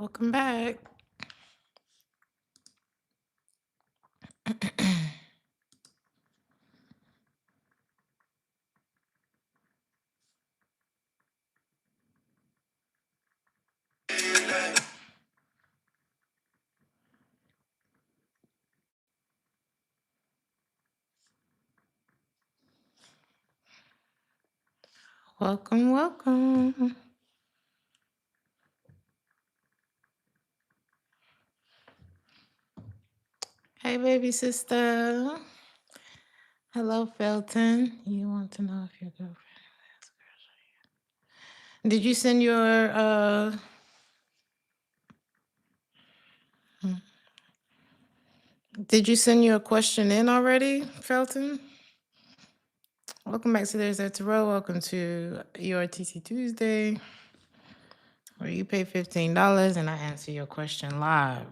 Welcome back. Welcome, welcome. Hey, baby sister. Hello, Felton. You want to know if your girlfriend has a crush on you? Did you send your did you send your question in already, Felton? Welcome back to Theresthattarot. Welcome to your TTT Tuesday, where you pay $15 and I answer your question live.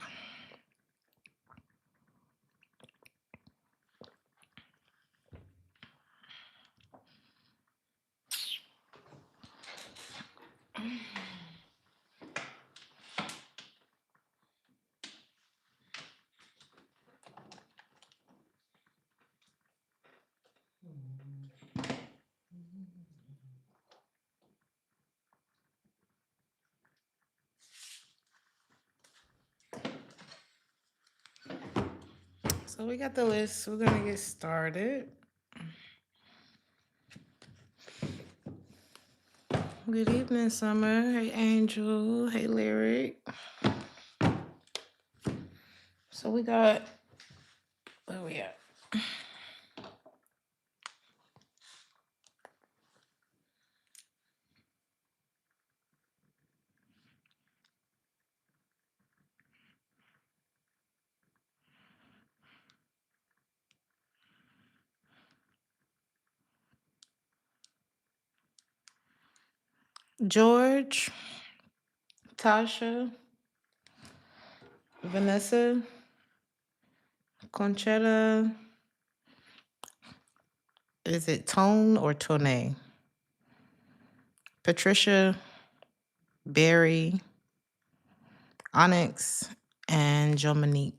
So we got the list. We're gonna get started. Good evening, Summer. Hey, Angel. Hey, Lyric. So we got, where we at? George, Tasha, Vanessa, Conchetta. Is it Tone or Tone? Patricia, Barry, Onyx, and Jomanique.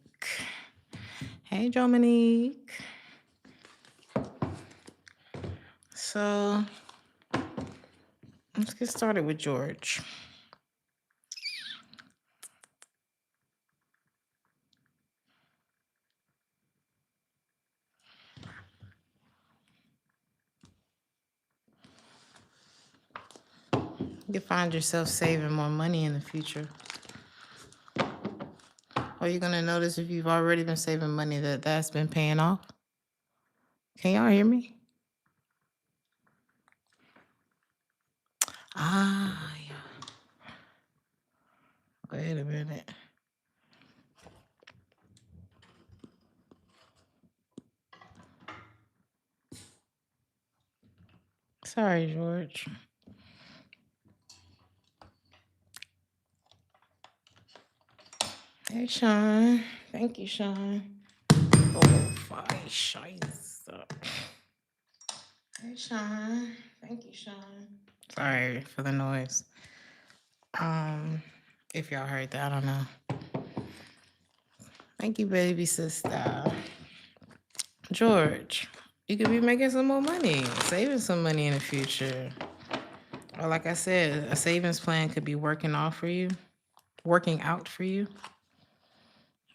Hey, Jomanique. So let's get started with George. You find yourself saving more money in the future. Or you're going to notice if you've already been saving money that's been paying off. Can y'all hear me? Ah, yeah. Wait a minute. Sorry, George. Hey, Sean. Thank you, Sean. Oh, fine. Scheiße. Hey, Sean. Thank you, Sean. Sorry for the noise. If y'all heard that, I don't know. Thank you, baby sister. George, you could be making some more money, saving some money in the future. Or like I said, a savings plan could be working out for you.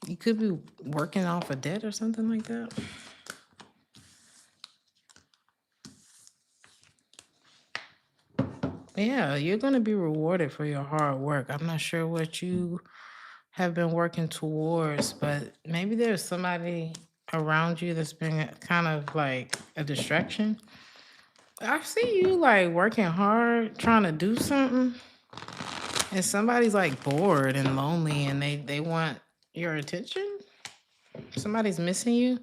You could be working off a debt or something like that. Yeah, you're going to be rewarded for your hard work. I'm not sure what you have been working towards, but maybe there's somebody around you that's been kind of like a distraction. I see you like working hard, trying to do something, and somebody's like bored and lonely and they want your attention. Somebody's missing you.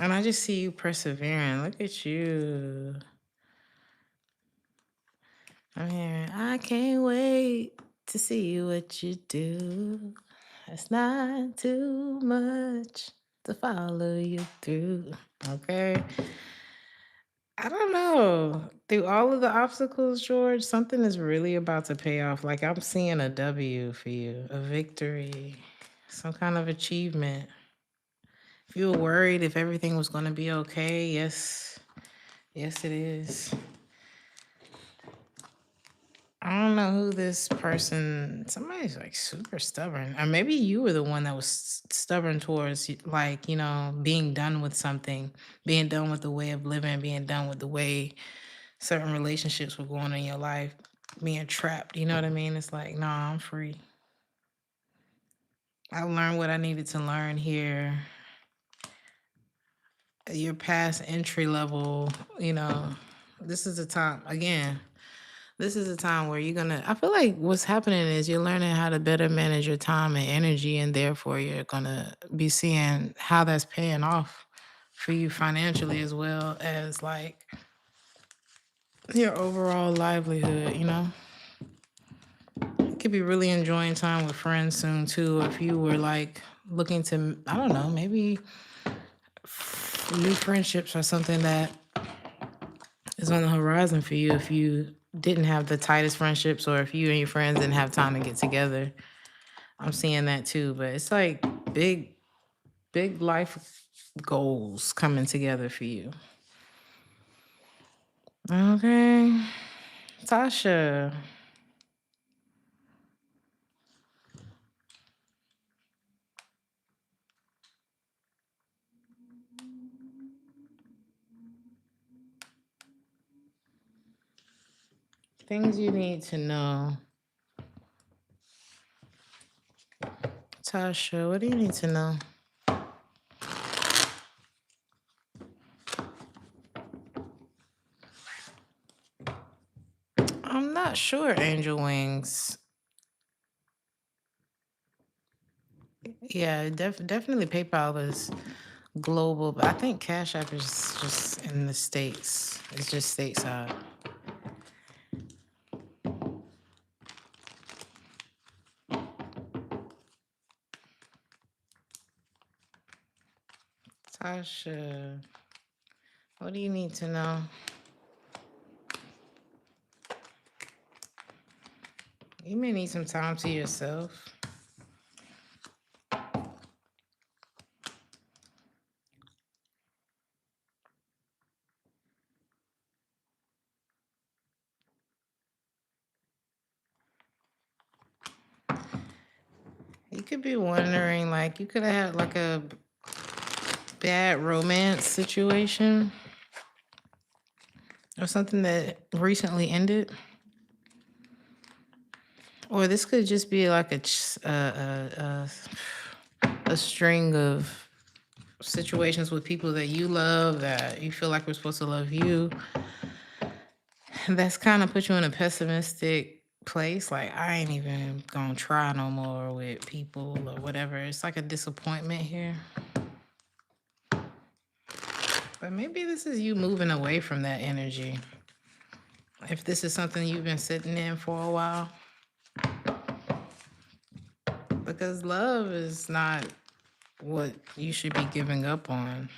And I just see you persevering. Look at you. I'm hearing, I can't wait to see what you do. It's not too much to follow you through. Okay. I don't know. Through all of the obstacles, George, something is really about to pay off. Like I'm seeing a W for you, a victory, some kind of achievement. If you were worried if everything was going to be okay, yes, yes, it is. I don't know who this person. Somebody's like super stubborn, or maybe you were the one that was stubborn towards like being done with something, being done with the way of living, being done with the way certain relationships were going on in your life, being trapped. You know what I mean? It's like, nah, I'm free. I learned what I needed to learn here. Your past entry level, this is the time again. This is a time where I feel like what's happening is you're learning how to better manage your time and energy, and therefore you're gonna be seeing how that's paying off for you financially as well as like your overall livelihood, You could be really enjoying time with friends soon too, if you were like looking to, I don't know, maybe new friendships or something that is on the horizon for you if you didn't have the tightest friendships or if you and your friends didn't have time to get together. I'm seeing that too, but it's like big, big life goals coming together for you. Okay. Tasha. Things you need to know. Tasha, what do you need to know? I'm not sure, Angel Wings. Yeah, definitely PayPal is global, but I think Cash App is just in the States. It's just stateside. Tasha, what do you need to know? You may need some time to yourself. You could be wondering, like, you could have had like a bad romance situation or something that recently ended. Or this could just be like a string of situations with people that you love that you feel like we're supposed to love you. That's kind of put you in a pessimistic place. Like, I ain't even gonna try no more with people or whatever. It's like a disappointment here. But maybe this is you moving away from that energy. If this is something you've been sitting in for a while. Because love is not what you should be giving up on.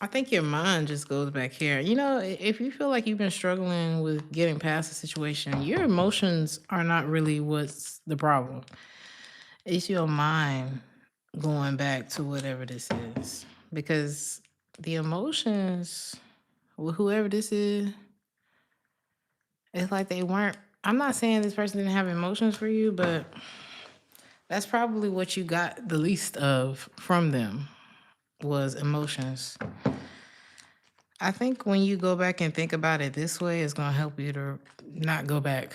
I think your mind just goes back here. If you feel like you've been struggling with getting past the situation, your emotions are not really what's the problem. It's your mind going back to whatever this is. Because the emotions, with whoever this is, it's like they weren't. I'm not saying this person didn't have emotions for you, but that's probably what you got the least of from them was emotions. I think when you go back and think about it this way, it's gonna help you to not go back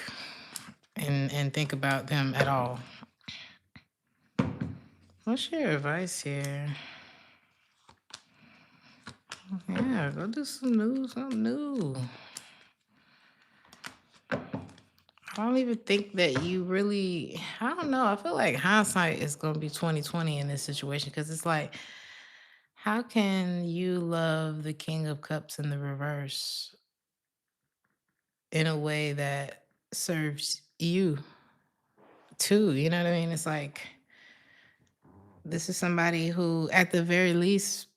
and think about them at all. What's your advice here? Yeah, go do something new. I don't even think that you really. I don't know. I feel like hindsight is gonna be 2020 in this situation because it's like, how can you love the King of Cups in the reverse in a way that serves you too? You know what I mean? It's like this is somebody who, at the very least,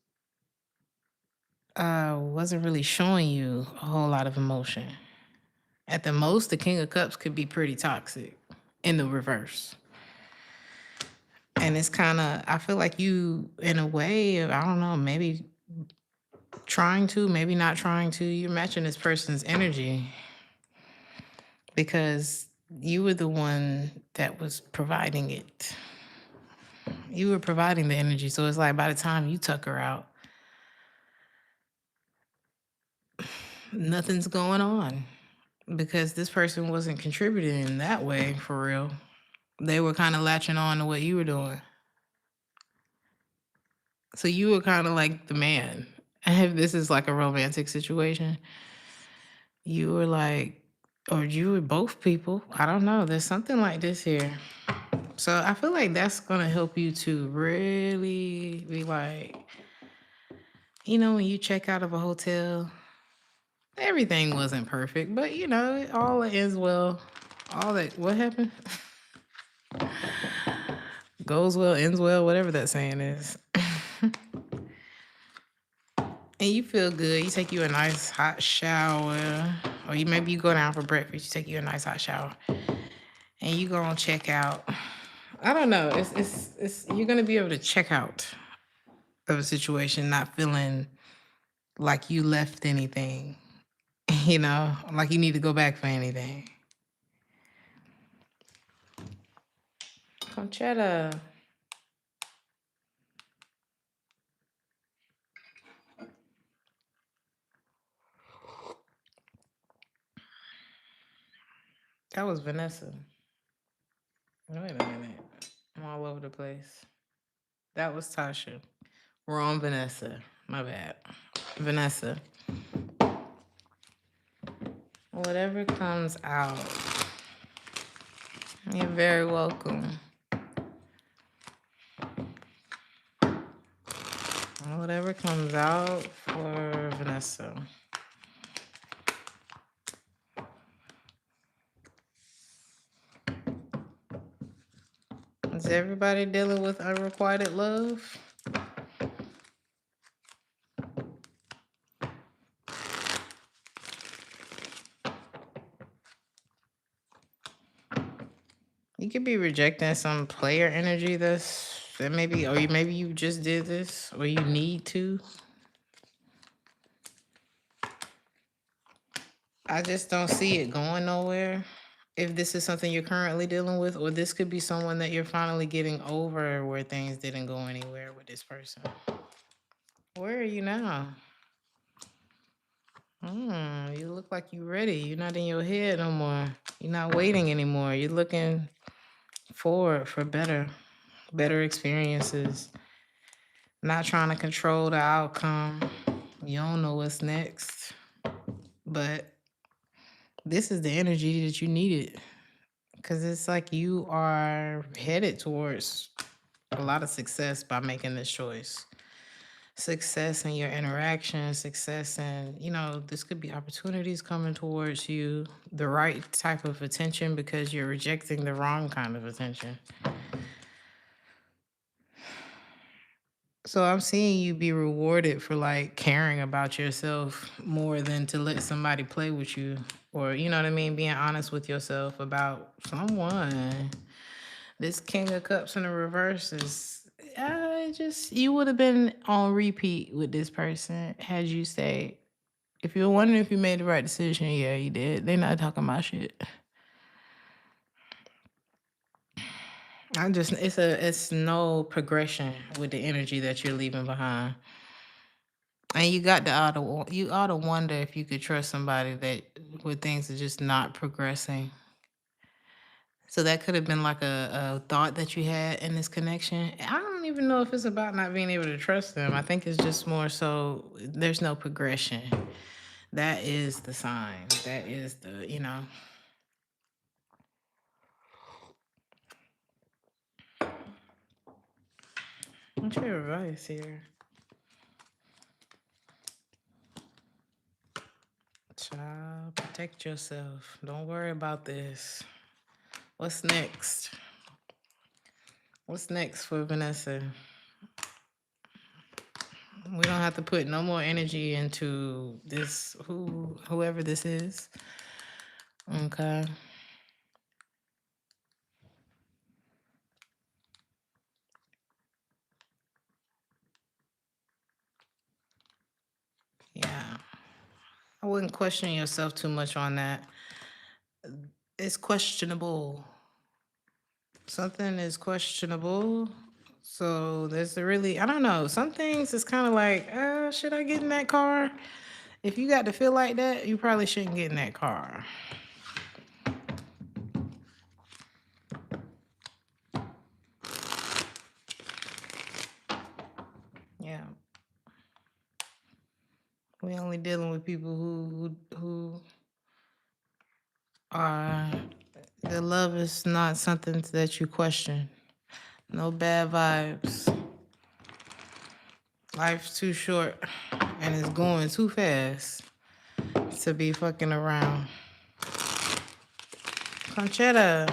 wasn't really showing you a whole lot of emotion. At the most, the King of Cups could be pretty toxic in the reverse. And it's kind of, I feel like you, in a way, I don't know, maybe trying to, maybe not trying to, you're matching this person's energy because you were the one that was providing it. You were providing the energy. So it's like by the time you tuck her out, nothing's going on because this person wasn't contributing in that way for real. They were kind of latching on to what you were doing. So you were kind of like the man. And if this is like a romantic situation, you were like, or you were both people. I don't know. There's something like this here. So I feel like that's going to help you to really be like, you know, when you check out of a hotel, everything wasn't perfect, but you know, all ends well. All that, what happened? Goes well, ends well, whatever that saying is. And you feel good. You take you a nice hot shower, or maybe you go down for breakfast. You take you a nice hot shower, and you go on check out. I don't know. It's you're gonna be able to check out of a situation, not feeling like you left anything. You know, like you need to go back for anything. Conchetta. That was Vanessa. Wait a minute. I'm all over the place. That was Tasha. Wrong Vanessa. My bad. Vanessa. Whatever comes out. You're very welcome. Whatever comes out for Vanessa. Is everybody dealing with unrequited love? You could be rejecting some player energy that maybe, or maybe you just did this, or you need to. I just don't see it going nowhere. If this is something you're currently dealing with, or this could be someone that you're finally getting over where things didn't go anywhere with this person. Where are you now? You look like you're ready. You're not in your head no more. You're not waiting anymore. You're looking forward for better experiences. Not trying to control the outcome. You don't know what's next. But this is the energy that you needed. Because it's like you are headed towards a lot of success by making this choice. Success in your interaction, success in, you know, this could be opportunities coming towards you, the right type of attention because you're rejecting the wrong kind of attention. So I'm seeing you be rewarded for like caring about yourself more than to let somebody play with you, or you know what I mean, being honest with yourself about someone. This King of Cups in the reverse is just you would have been on repeat with this person had you stayed. If you're wondering if you made the right decision, yeah, you did. They're not talking about shit. It's no progression with the energy that you're leaving behind. And you got you ought to wonder if you could trust somebody that where things are just not progressing. So that could have been like a thought that you had in this connection. I don't even know if it's about not being able to trust them. I think it's just more so there's no progression. That is the sign. That is the, you know. What's your advice here? Child, protect yourself. Don't worry about this. What's next? What's next for Vanessa? We don't have to put no more energy into this, whoever this is. Okay. Yeah. I wouldn't question yourself too much on that. It's questionable. Something is questionable. So there's I don't know. Some things is kind of like, should I get in that car? If you got to feel like that, you probably shouldn't get in that car. Yeah. We only dealing with people who are, the love is not something that you question. No bad vibes. Life's too short and it's going too fast to be fucking around. Conchetta.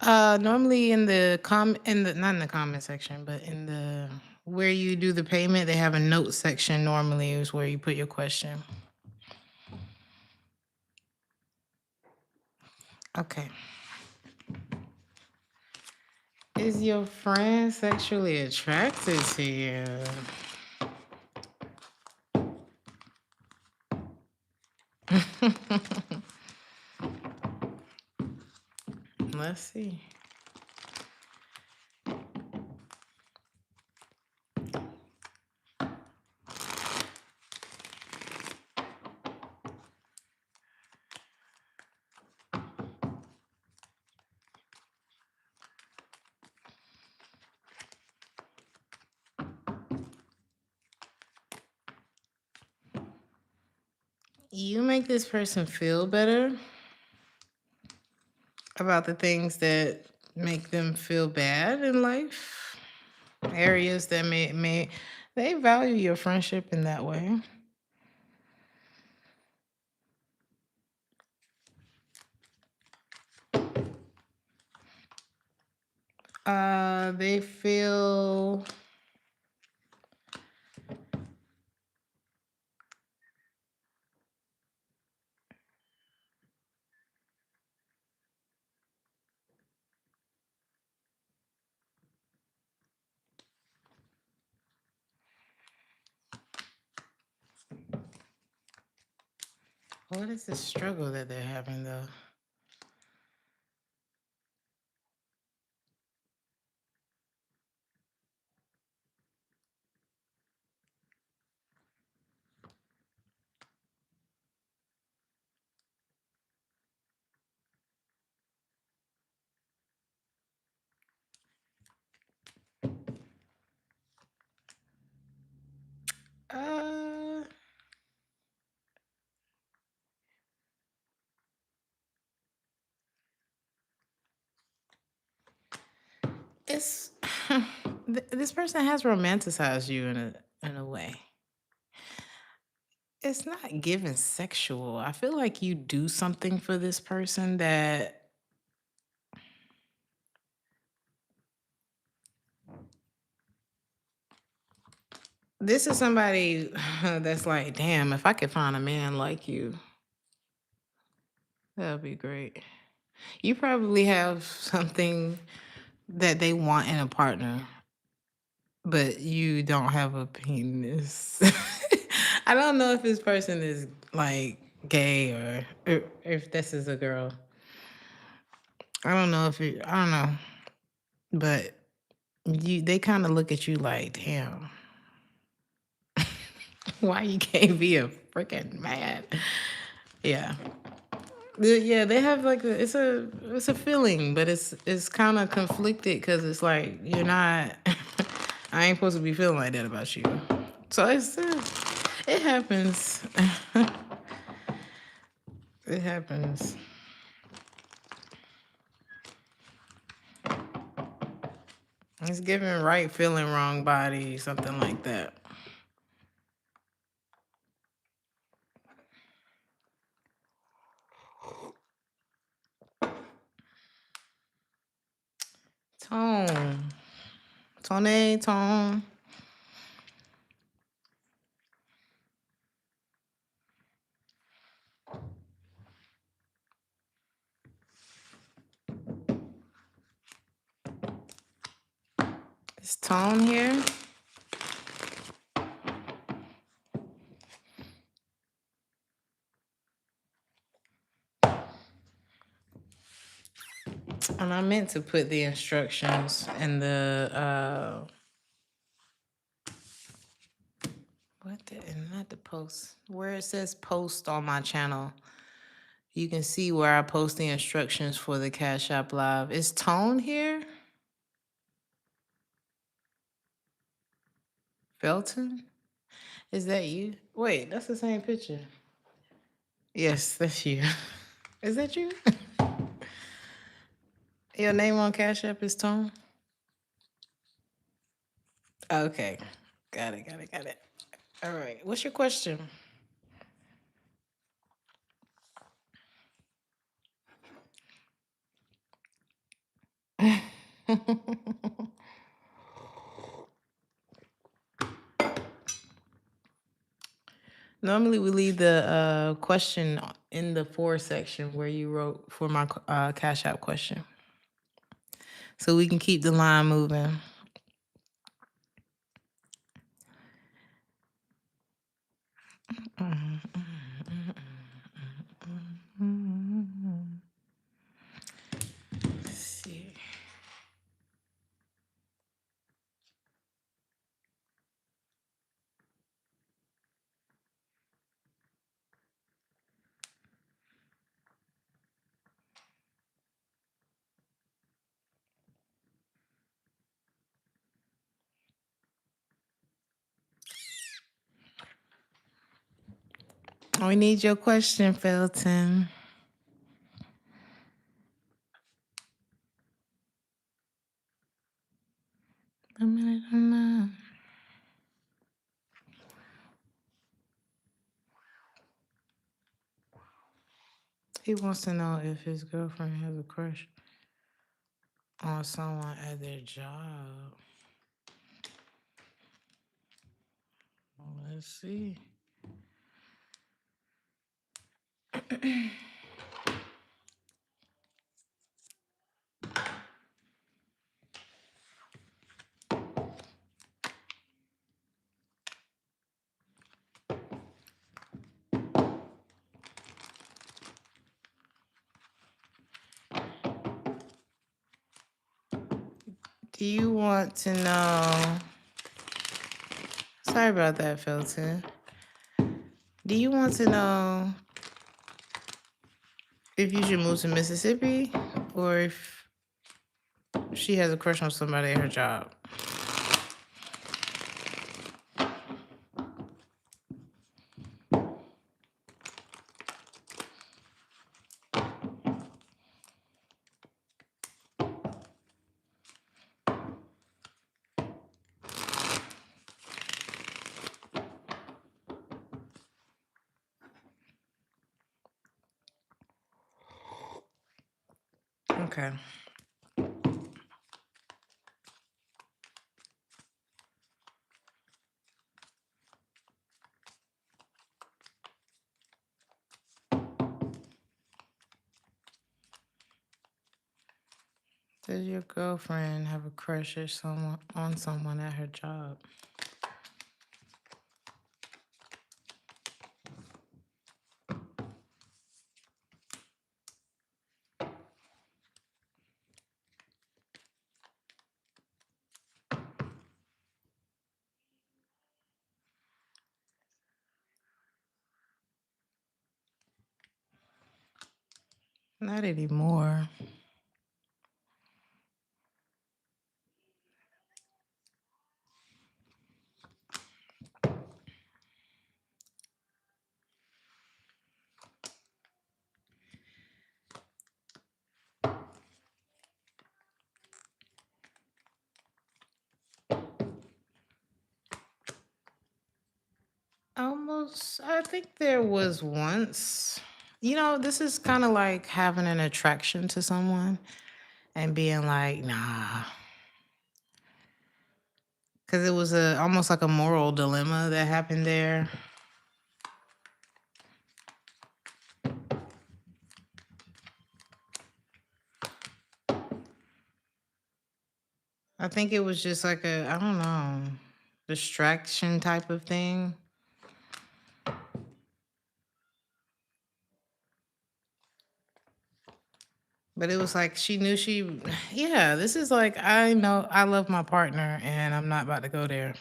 Normally in the not in the comment section, but in the where you do the payment, they have a note section. Normally is where you put your question. Okay. Is your friend sexually attracted to you? Let's see. You make this person feel better about the things that make them feel bad in life. Areas that may they value your friendship in that way. They feel what is the struggle that they're having though? Uh, it's this person has romanticized you in a way. It's not given sexual. I feel like you do something for this person that this is somebody that's like, damn, if I could find a man like you, that would be great. You probably have something that they want in a partner, but you don't have a penis. I don't know if this person is like gay or if this is a girl. I don't know I don't know, but they kind of look at you like, damn, why you can't be a freaking man? Yeah. Yeah, they have like it's a feeling, but it's kind of conflicted because it's like you're not. I ain't supposed to be feeling like that about you. So it happens. It happens. It's giving right feeling, wrong body, something like that. Tone. Tone. Is Tone here? And I meant to put the instructions in the not the post, where it says post on my channel. You can see where I post the instructions for the Cash App Live. Is Tone here? Felton? Is that you? Wait, that's the same picture. Yes, that's you. Is that you? Your name on Cash App is Tone? Okay. Got it. All right. What's your question? Normally, we leave the question in the for section where you wrote for my Cash App question, so we can keep the line moving. Let's see. We need your question, Felton. He wants to know if his girlfriend has a crush on someone at their job. Let's see. Do you want to know? Sorry about that, Felton. Do you want to know if you should move to Mississippi or if she has a crush on somebody at her job? Okay. Does your girlfriend have a crush or on someone at her job? Not anymore. I think there was once. This is kind of like having an attraction to someone and being like, nah, Because it was almost like a moral dilemma that happened there. I think it was just like I don't know, distraction type of thing. But it was like she knew yeah, this is like, I know I love my partner and I'm not about to go there.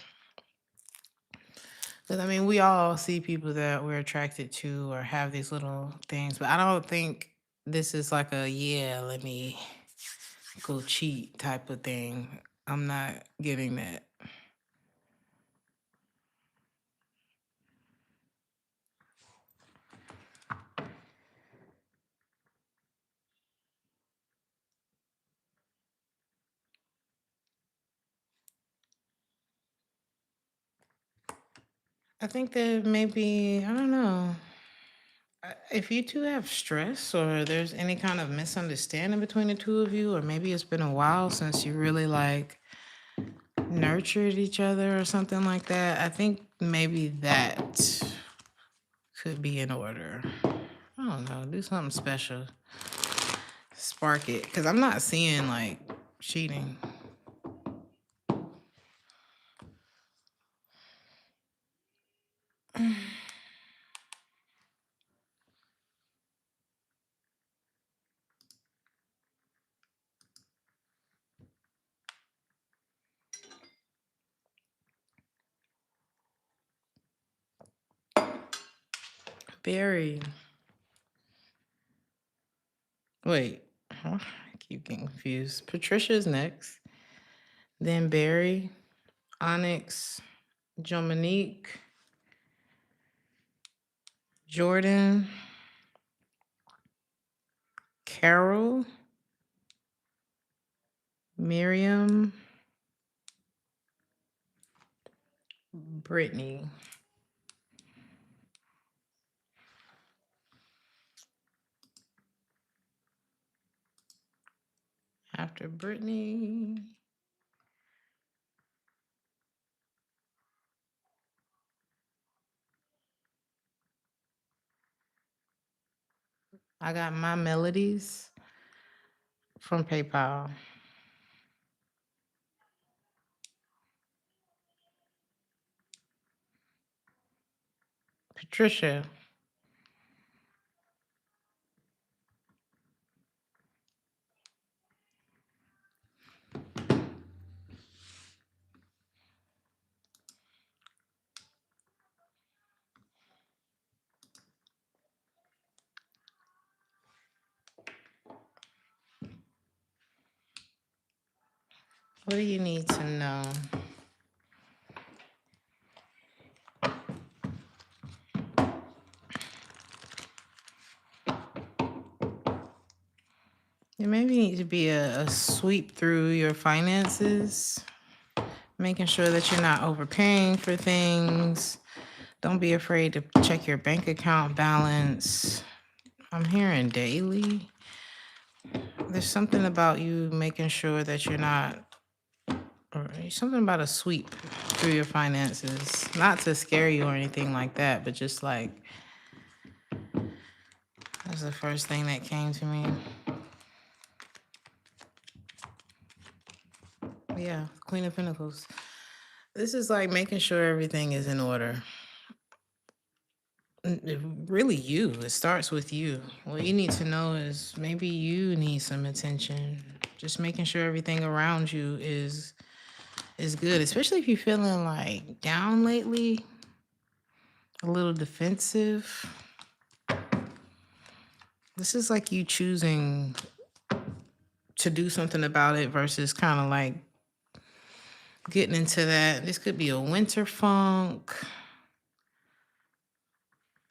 Because I mean, we all see people that we're attracted to or have these little things, but I don't think this is like yeah, let me go cheat type of thing. I'm not getting that. I think that maybe, I don't know. If you two have stress or there's any kind of misunderstanding between the two of you, or maybe it's been a while since you really like nurtured each other or something like that, I think maybe that could be in order. I don't know. Do something special. Spark it. Because I'm not seeing like cheating. Barry. Wait. Huh? I keep getting confused. Patricia's next. Then Barry, Onyx, Jominique, Jordan, Carol, Miriam, Brittany. After Brittany, I got my melodies from PayPal. Patricia. What do you need to know? You maybe need to be a sweep through your finances, making sure that you're not overpaying for things. Don't be afraid to check your bank account balance. I'm hearing daily. There's something about you making sure that you're not, or something about a sweep through your finances. Not to scare you or anything like that, but just like, that's the first thing that came to me. Yeah, Queen of Pentacles. This is like making sure everything is in order. Really, it starts with you. What you need to know is maybe you need some attention. Just making sure everything around you is good, especially if you're feeling like down lately, a little defensive. This is like you choosing to do something about it versus kind of like getting into that. This could be a winter funk.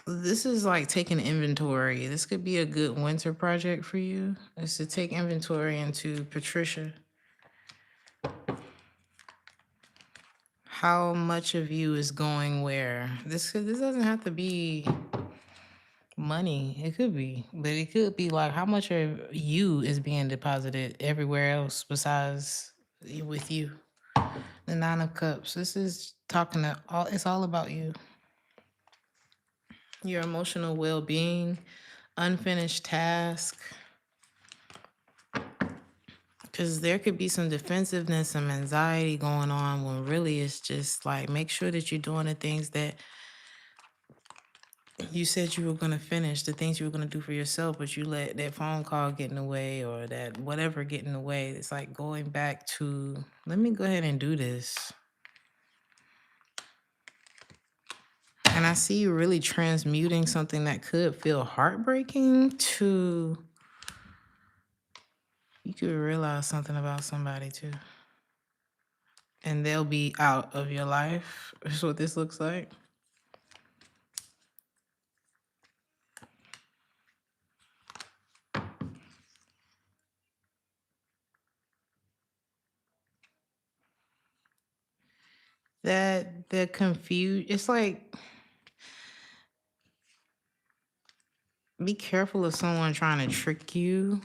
This is like taking inventory. This could be a good winter project for you. Is to take inventory into Patricia. How much of you is going where? This doesn't have to be money. It could be, but it could be like how much of you is being deposited everywhere else besides with you. The Nine of Cups. This is talking to all, it's all about you. Your emotional well-being, unfinished task. Because there could be some defensiveness, some anxiety going on when really it's just like make sure that you're doing the things that you said you were going to finish, the things you were going to do for yourself, but you let that phone call get in the way or that whatever get in the way. It's like going back to, let me go ahead and do this. And I see you really transmuting something that could feel heartbreaking to, you could realize something about somebody too. And they'll be out of your life. That's what this looks like. That the confused, it's like, be careful of someone trying to trick you.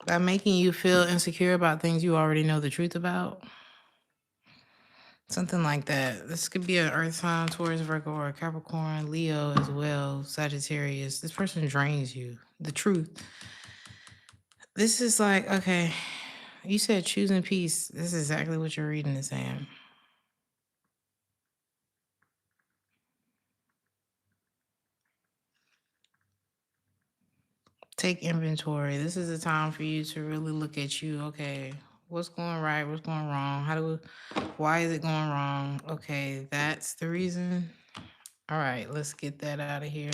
By making you feel insecure about things you already know the truth about. Something like that. This could be an Earth sign, Taurus, Virgo, or Capricorn, Leo as well, Sagittarius. This person drains you. The truth. This is like, okay, you said choosing peace. This is exactly what your reading is saying. Take inventory. This is a time for you to really look at you. Okay, what's going right? What's going wrong? Why is it going wrong? Okay, that's the reason. All right, let's get that out of here.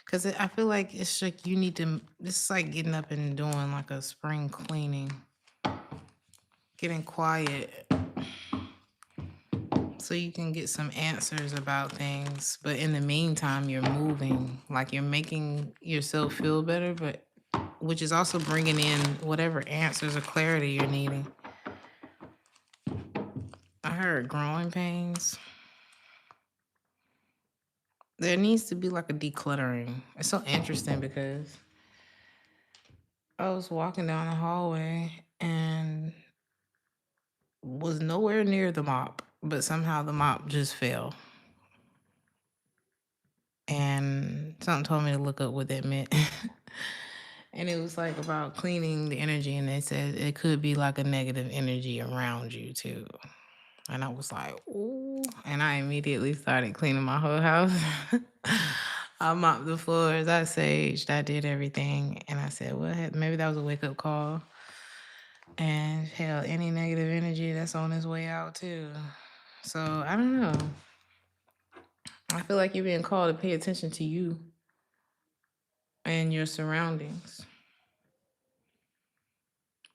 Because I feel like it's like you need to, this is like getting up and doing like a spring cleaning. Getting quiet so you can get some answers about things. But in the meantime, you're moving, like you're making yourself feel better, but which is also bringing in whatever answers or clarity you're needing. I heard growing pains. There needs to be like a decluttering. It's so interesting because I was walking down the hallway and was nowhere near the mop, but somehow the mop just fell. And something told me to look up what that meant. And it was like about cleaning the energy, and they said it could be like a negative energy around you too. And I was like, ooh. And I immediately started cleaning my whole house. I mopped the floors, I saged, I did everything. And I said, well, maybe that was a wake-up call. And hell, any negative energy that's on its way out too. So I don't know. I feel like you're being called to pay attention to you and your surroundings.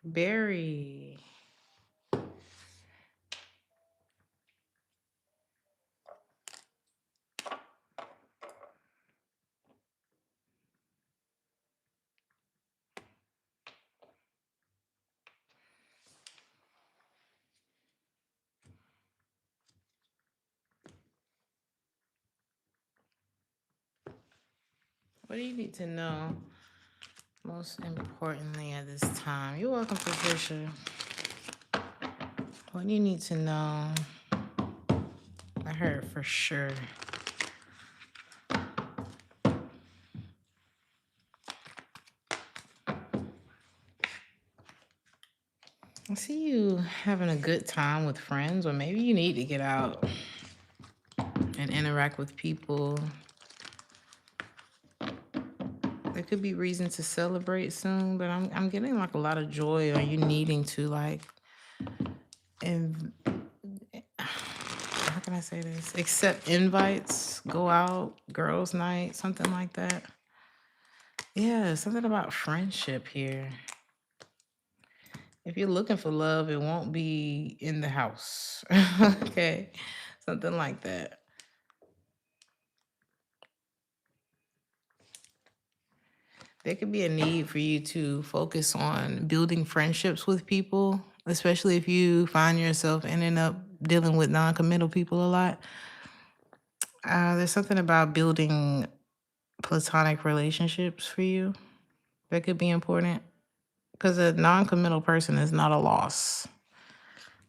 Barry. What do you need to know most importantly at this time? You're welcome, Patricia. What do you need to know? I heard for sure. I see you having a good time with friends, or maybe you need to get out and interact with people. There could be reason to celebrate soon, but I'm getting like a lot of joy, or you needing to like, and how can I say this? Accept invites, go out, girls' night, something like that. Yeah, something about friendship here. If you're looking for love, it won't be in the house. Okay, something like that. There could be a need for you to focus on building friendships with people, especially if you find yourself ending up dealing with non-committal people a lot. There's something about building platonic relationships for you that could be important because a non-committal person is not a loss.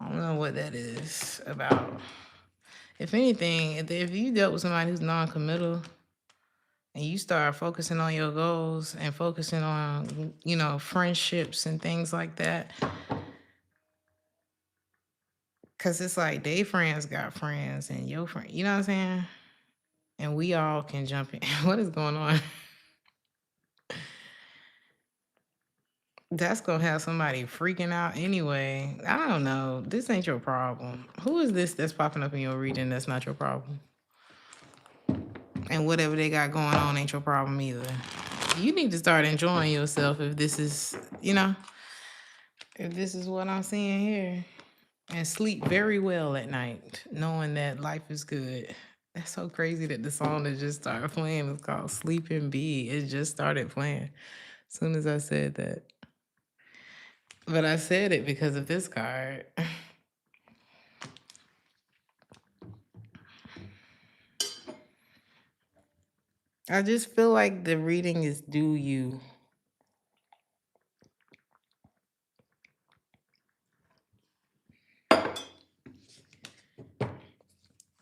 I don't know what that is about. If anything, if you dealt with somebody who's non-committal and you start focusing on your goals and focusing on, friendships and things like that, because it's like they friends got friends and your friend, you know what I'm saying? And we all can jump in. What is going on? That's gonna have somebody freaking out anyway. I don't know. This ain't your problem. Who is this that's popping up in your reading that's not your problem? And whatever they got going on ain't your problem either. You need to start enjoying yourself if this is, if this is what I'm seeing here. And sleep very well at night, knowing that life is good. That's so crazy that the song that just started playing is called Sleep and Be. It just started playing as soon as I said that. But I said it because of this card. I just feel like the reading is due you.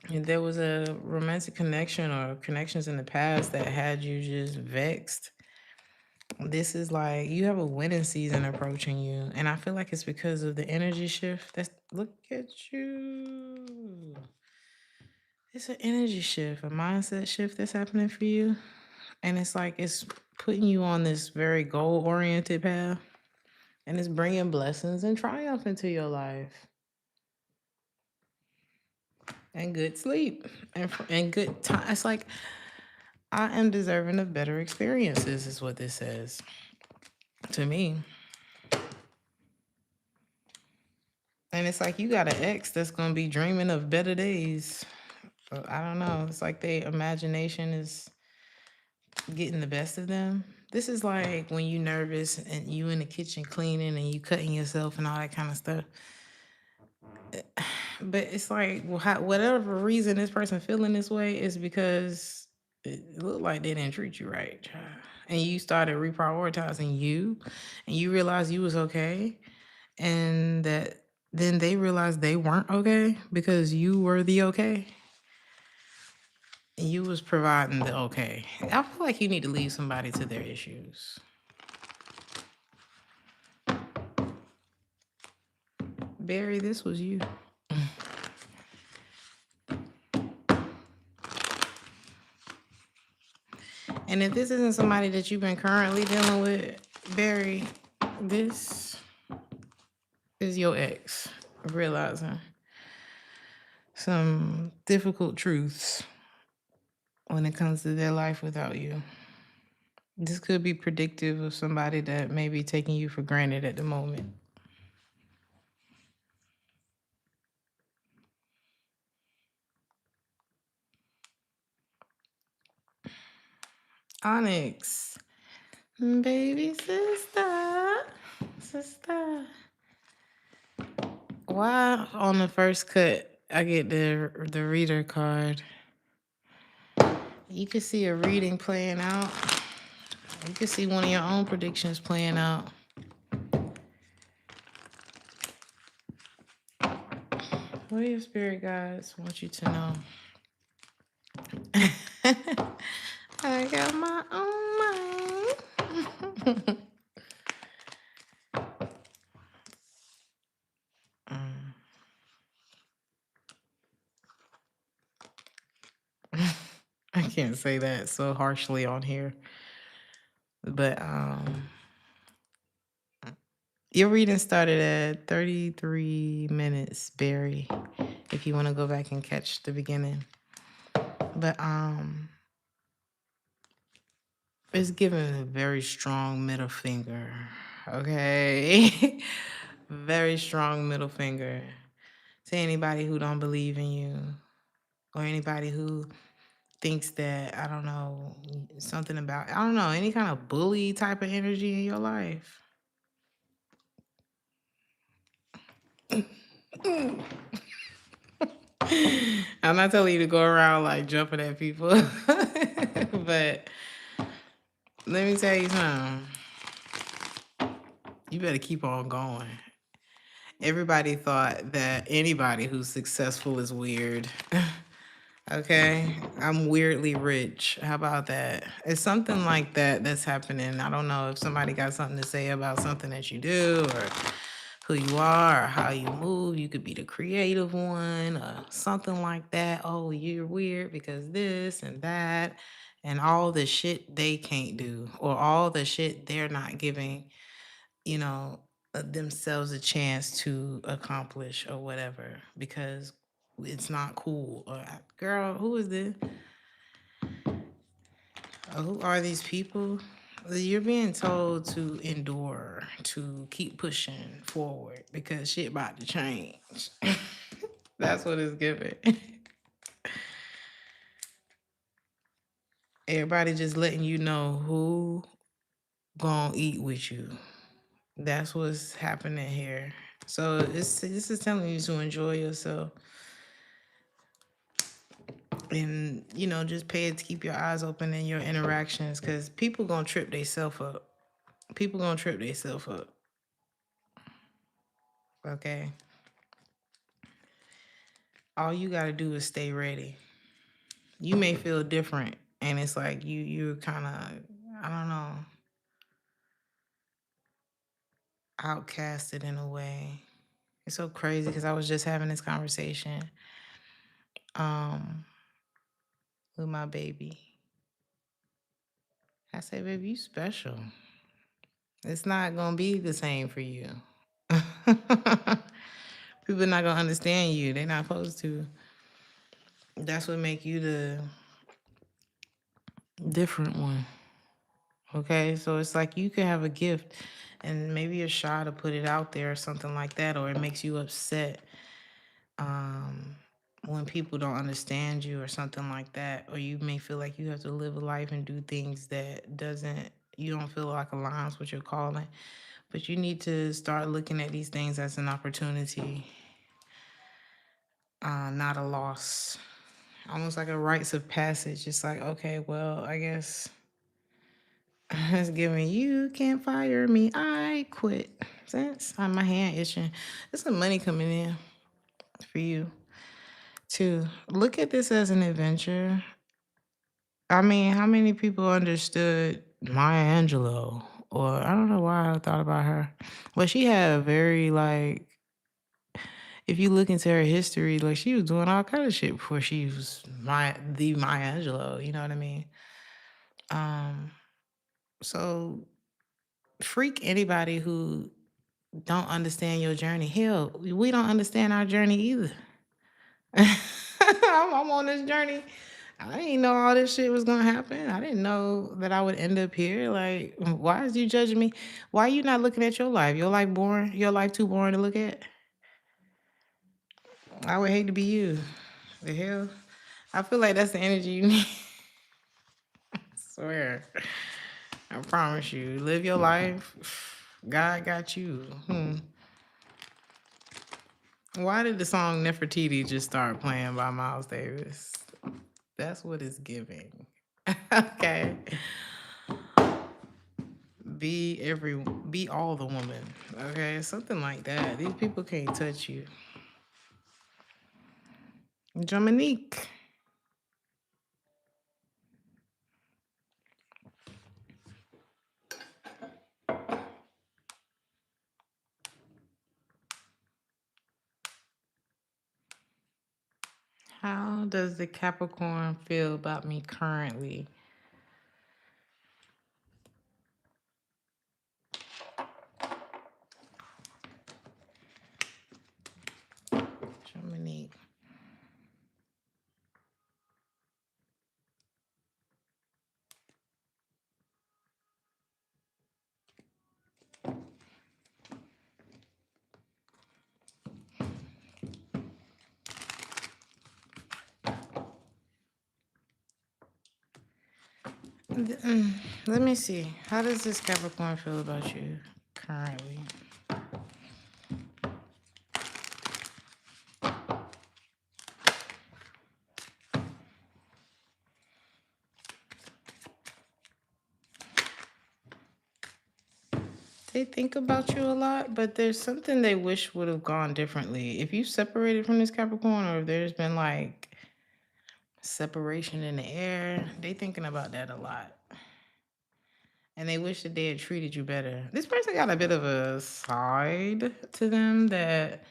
If there was a romantic connection or connections in the past that had you just vexed, this is like you have a winning season approaching you. And I feel like it's because of the energy shift. Look at you. It's an energy shift, a mindset shift that's happening for you. And it's like it's putting you on this very goal-oriented path. And it's bringing blessings and triumph into your life. And good sleep. And good time. It's like, I am deserving of better experiences, is what this says to me. And it's like you got an ex that's going to be dreaming of better days. I don't know. It's like their imagination is getting the best of them. This is like when you nervous and you in the kitchen cleaning and you cutting yourself and all that kind of stuff. But it's like, whatever reason this person feeling this way is because it looked like they didn't treat you right. And you started reprioritizing you and you realized you was okay. And that then they realized they weren't okay because you were the okay. And you was providing the okay. I feel like you need to leave somebody to their issues. Barry, this was you. And if this isn't somebody that you've been currently dealing with, Barry, this is your ex realizing some difficult truths when it comes to their life without you. This could be predictive of somebody that may be taking you for granted at the moment. Onyx, baby sister. Why on the first cut I get the reader card? You can see a reading playing out. You can see one of your own predictions playing out. What do your spirit guides want you to know? I got my own mind. I can't say that so harshly on here. But your reading started at 33 minutes, Barry, if you want to go back and catch the beginning. But it's giving a very strong middle finger. Okay. Very strong middle finger to anybody who don't believe in you or anybody who thinks that, I don't know, something about, I don't know, any kind of bully type of energy in your life. I'm not telling you to go around like jumping at people, but let me tell you something. You better keep on going. Everybody thought that anybody who's successful is weird. Okay, I'm weirdly rich. How about that? It's something like that that's happening. I don't know if somebody got something to say about something that you do or who you are or how you move. You could be the creative one or something like that. Oh, you're weird because this and that and all the shit they can't do or all the shit they're not giving, you know, themselves a chance to accomplish or whatever because it's not cool. Or, girl, who is this? Who are these people? You're being told to endure, to keep pushing forward because shit about to change. That's what it's giving. Everybody just letting you know who gonna eat with you. That's what's happening here. So this is telling you to enjoy yourself. And just pay it to keep your eyes open in your interactions because people gonna trip themselves up. People gonna trip themselves up. Okay. All you gotta do is stay ready. You may feel different, and it's like you're kind of, I don't know, outcasted in a way. It's so crazy because I was just having this conversation with my baby. I said, baby, you special. It's not gonna be the same for you. People not gonna understand you. They're not supposed to. That's what make you the different one. Okay, so it's like you can have a gift and maybe you're shy to put it out there or something like that, or it makes you upset when people don't understand you or something like that, or you may feel like you have to live a life and do things that you don't feel like aligns with your calling. But you need to start looking at these things as an opportunity, not a loss. Almost like a rites of passage. It's like, okay, well, I guess it's giving you can't fire me. I quit. Since my hand itching. There's some money coming in for you too. Look at this as an adventure. I mean, how many people understood Maya Angelou? Or I don't know why I thought about her. But she had a very if you look into her history, like she was doing all kind of shit before she was the Maya Angelou, you know what I mean? So freak anybody who don't understand your journey. Hell, we don't understand our journey either. I'm on this journey. I didn't know all this shit was gonna happen. I didn't know that I would end up here. Like, why is you judging me? Why are you not looking at your life? Your life boring? Your life too boring to look at? I would hate to be you. The hell? I feel like that's the energy you need. I swear. I promise you. Live your life. God got you. Why did the song Nefertiti just start playing by Miles Davis? That's what it's giving. Okay. Be all the woman. Okay, something like that. These people can't touch you. Dominique. How does the Capricorn feel about me currently? Dominique. Let me see. How does this Capricorn feel about you currently? They think about you a lot, but there's something they wish would have gone differently. If you separated from this Capricorn, or if there's been like separation in the air, they thinking about that a lot. And they wish that they had treated you better. This person got a bit of a side to them that,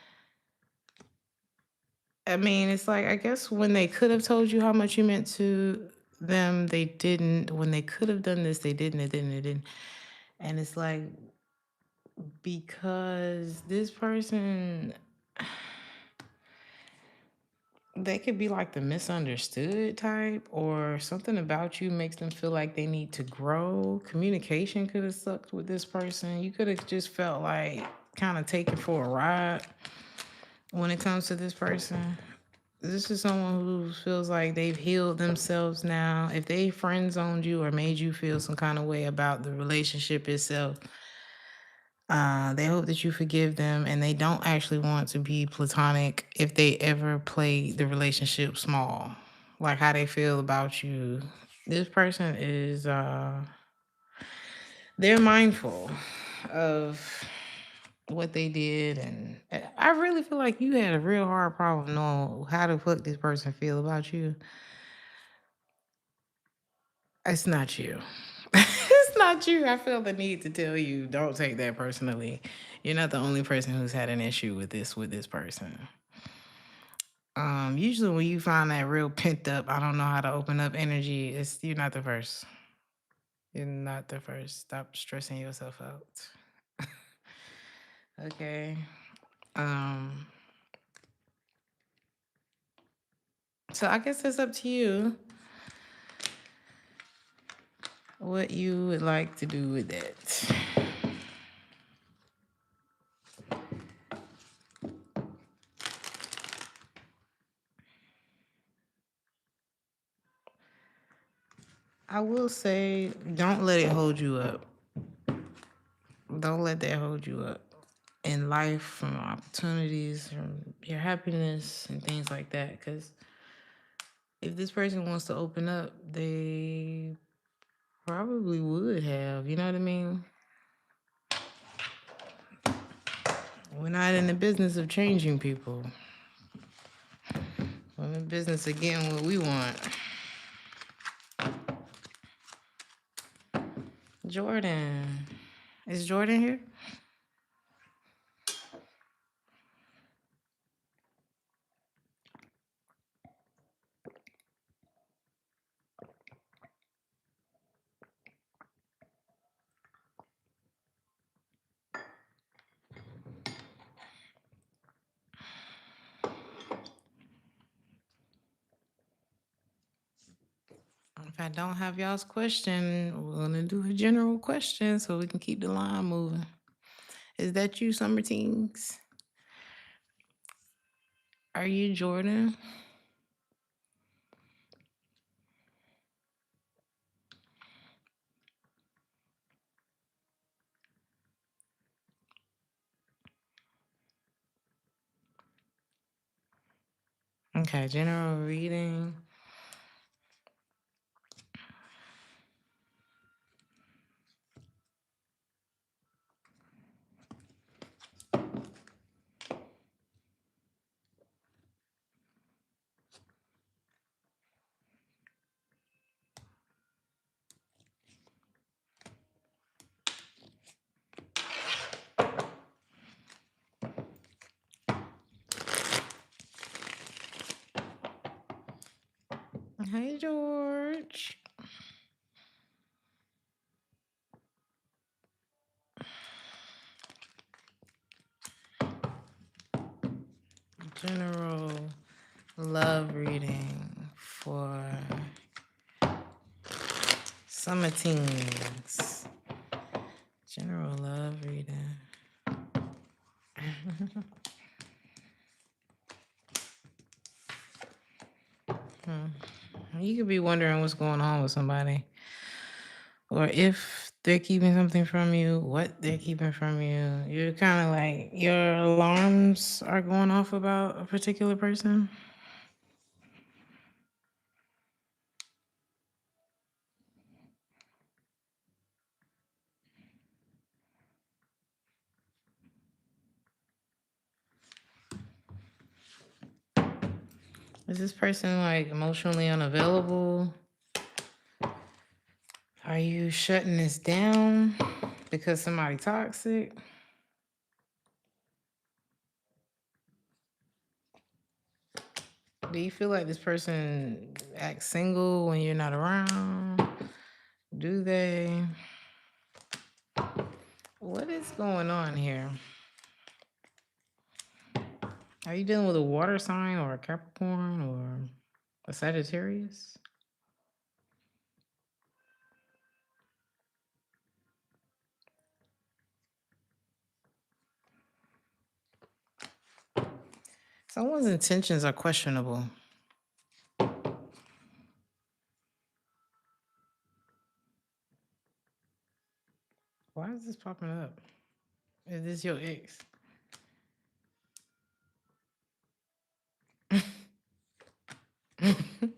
I mean, it's like, I guess when they could have told you how much you meant to them, they didn't. When they could have done this, they didn't, it didn't, it didn't. And it's like, because this person, they could be like the misunderstood type, or something about you makes them feel like they need to grow. Communication could have sucked with this person. You could have just felt like kind of taken for a ride when it comes to this person. This is someone who feels like they've healed themselves now. If they friend zoned you or made you feel some kind of way about the relationship itself, they hope that you forgive them, and they don't actually want to be platonic if they ever play the relationship small, like how they feel about you. This person is, they're mindful of what they did, and I really feel like you had a real hard problem knowing how the fuck this person feel about you. It's not you. It's not you. I feel the need to tell you, don't take that personally. You're not the only person who's had an issue with this person. Usually when you find that real pent up, I don't know how to open up energy, you're not the first. You're not the first. Stop stressing yourself out. Okay. Um, so I guess it's up to you what you would like to do with it. I will say, don't let it hold you up. Don't let that hold you up in life, from opportunities, from your happiness, and things like that. Because if this person wants to open up, they probably would have. You know what I mean? We're not in the business of changing people. We're in the business of getting what we want. Jordan. Is Jordan here? If I don't have y'all's question, we're going to do a general question so we can keep the line moving. Is that you, Summer Teens? Are you Jordan? Okay, general reading. Hey, George. General love reading for summer teens. General love reading. You could be wondering what's going on with somebody, or if they're keeping something from you, what they're keeping from you. You're kind of like, your alarms are going off about a particular person. Is this person like emotionally unavailable? Are you shutting this down because somebody toxic? Do you feel like this person acts single when you're not around? Do they? What is going on here? Are you dealing with a water sign or a Capricorn or a Sagittarius? Someone's intentions are questionable. Why is this popping up? Is this your ex?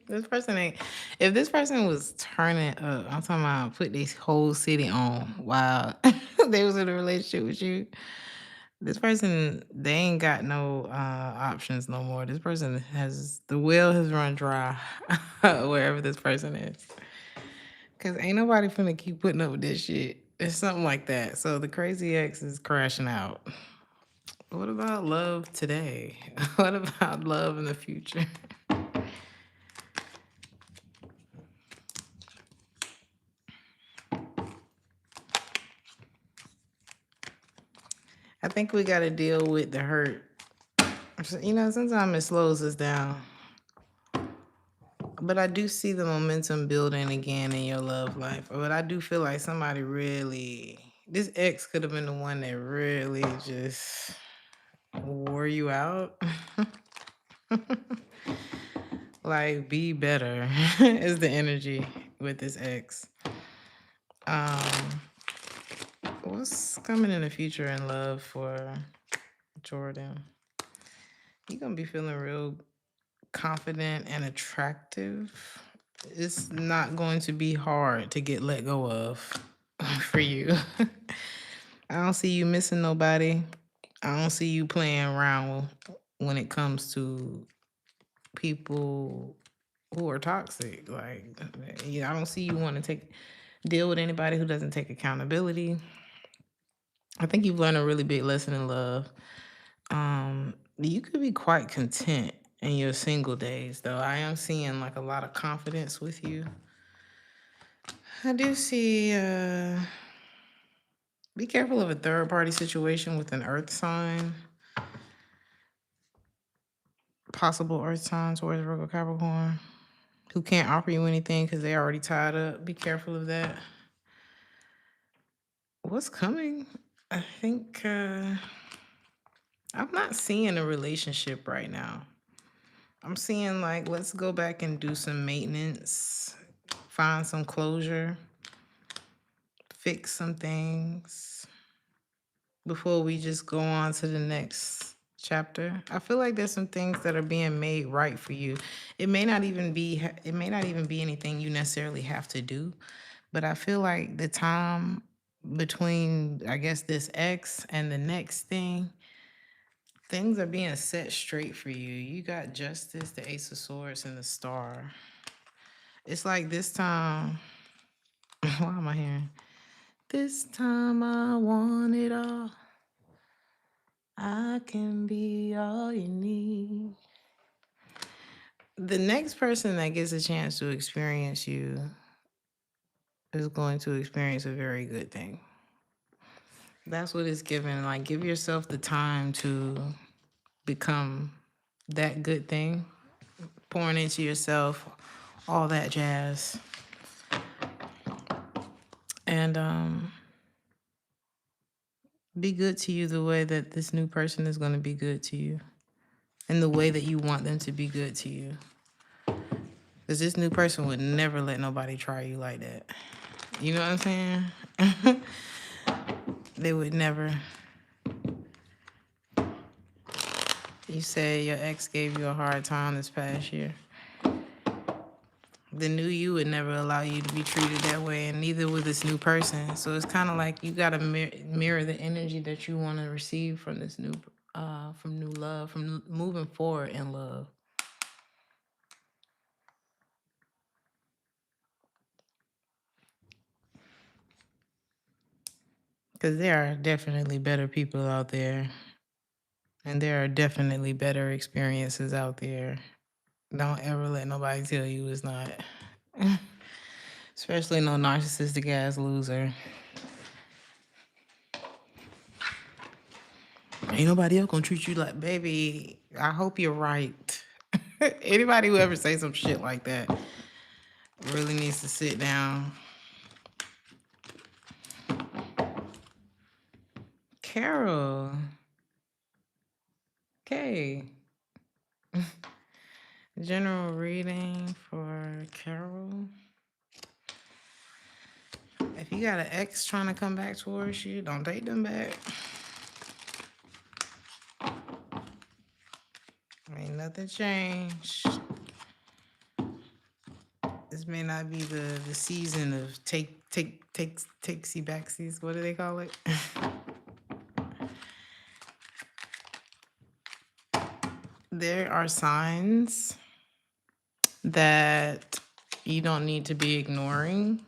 This person ain't. If this person was turning up, I'm talking about put this whole city on while they was in a relationship with you. This person, they ain't got no options no more. This person has the well has run dry wherever this person is. Cause ain't nobody finna keep putting up with this shit. It's something like that. So the crazy ex is crashing out. What about love today? What about love in the future? I think we got to deal with the hurt. You know, sometimes it slows us down. But I do see the momentum building again in your love life. But I do feel like somebody really, this ex could have been the one that really just wore you out. Like, be better is the energy with this ex. What's coming in the future in love for Jordan? You're going to be feeling real confident and attractive. It's not going to be hard to get let go of for you. I don't see you missing nobody. I don't see you playing around when it comes to people who are toxic. Like, yeah, I don't see you want to deal with anybody who doesn't take accountability. I think you've learned a really big lesson in love. You could be quite content in your single days, though. I am seeing like a lot of confidence with you. I do see be careful of a third party situation with an earth sign. Possible earth signs towards Virgo Capricorn who can't offer you anything because they already tied up. Be careful of that. What's coming? I think I'm not seeing a relationship right now. I'm seeing like, let's go back and do some maintenance, find some closure, fix some things before we just go on to the next chapter. I feel like there's some things that are being made right for you. It may not even be anything you necessarily have to do, but I feel like the time between, I guess, this X and the next thing, things are being set straight for you. You got Justice, the Ace of Swords, and the Star. It's like this time, why am I hearing? This time I want it all. I can be all you need. The next person that gets a chance to experience you is going to experience a very good thing. That's what it's given. Like, give yourself the time to become that good thing, pouring into yourself, all that jazz. And be good to you the way that this new person is going to be good to you, and the way that you want them to be good to you. Because this new person would never let nobody try you like that. You know what I'm saying? They would never. You said your ex gave you a hard time this past year. The new you would never allow you to be treated that way, and neither would this new person. So it's kind of like you got to mirror the energy that you want to receive from this new, from new love, from moving forward in love. Because there are definitely better people out there. And there are definitely better experiences out there. Don't ever let nobody tell you it's not. Especially no narcissistic ass loser. Ain't nobody else gonna treat you like, baby, I hope you're right. Anybody who ever say some shit like that really needs to sit down. Carol. Okay. General reading for Carol. If you got an ex trying to come back towards you, don't take them back. Ain't nothing changed. This may not be the season of takesy backsies. What do they call it? There are signs that you don't need to be ignoring.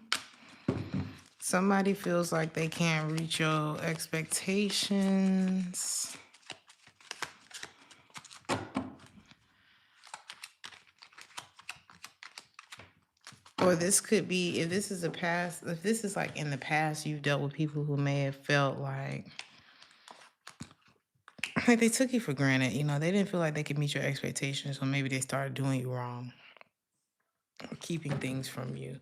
Somebody feels like they can't reach your expectations. Or this could be, if this is like in the past, you've dealt with people who may have felt like they took you for granted. You know, they didn't feel like they could meet your expectations, so maybe they started doing you wrong or keeping things from you.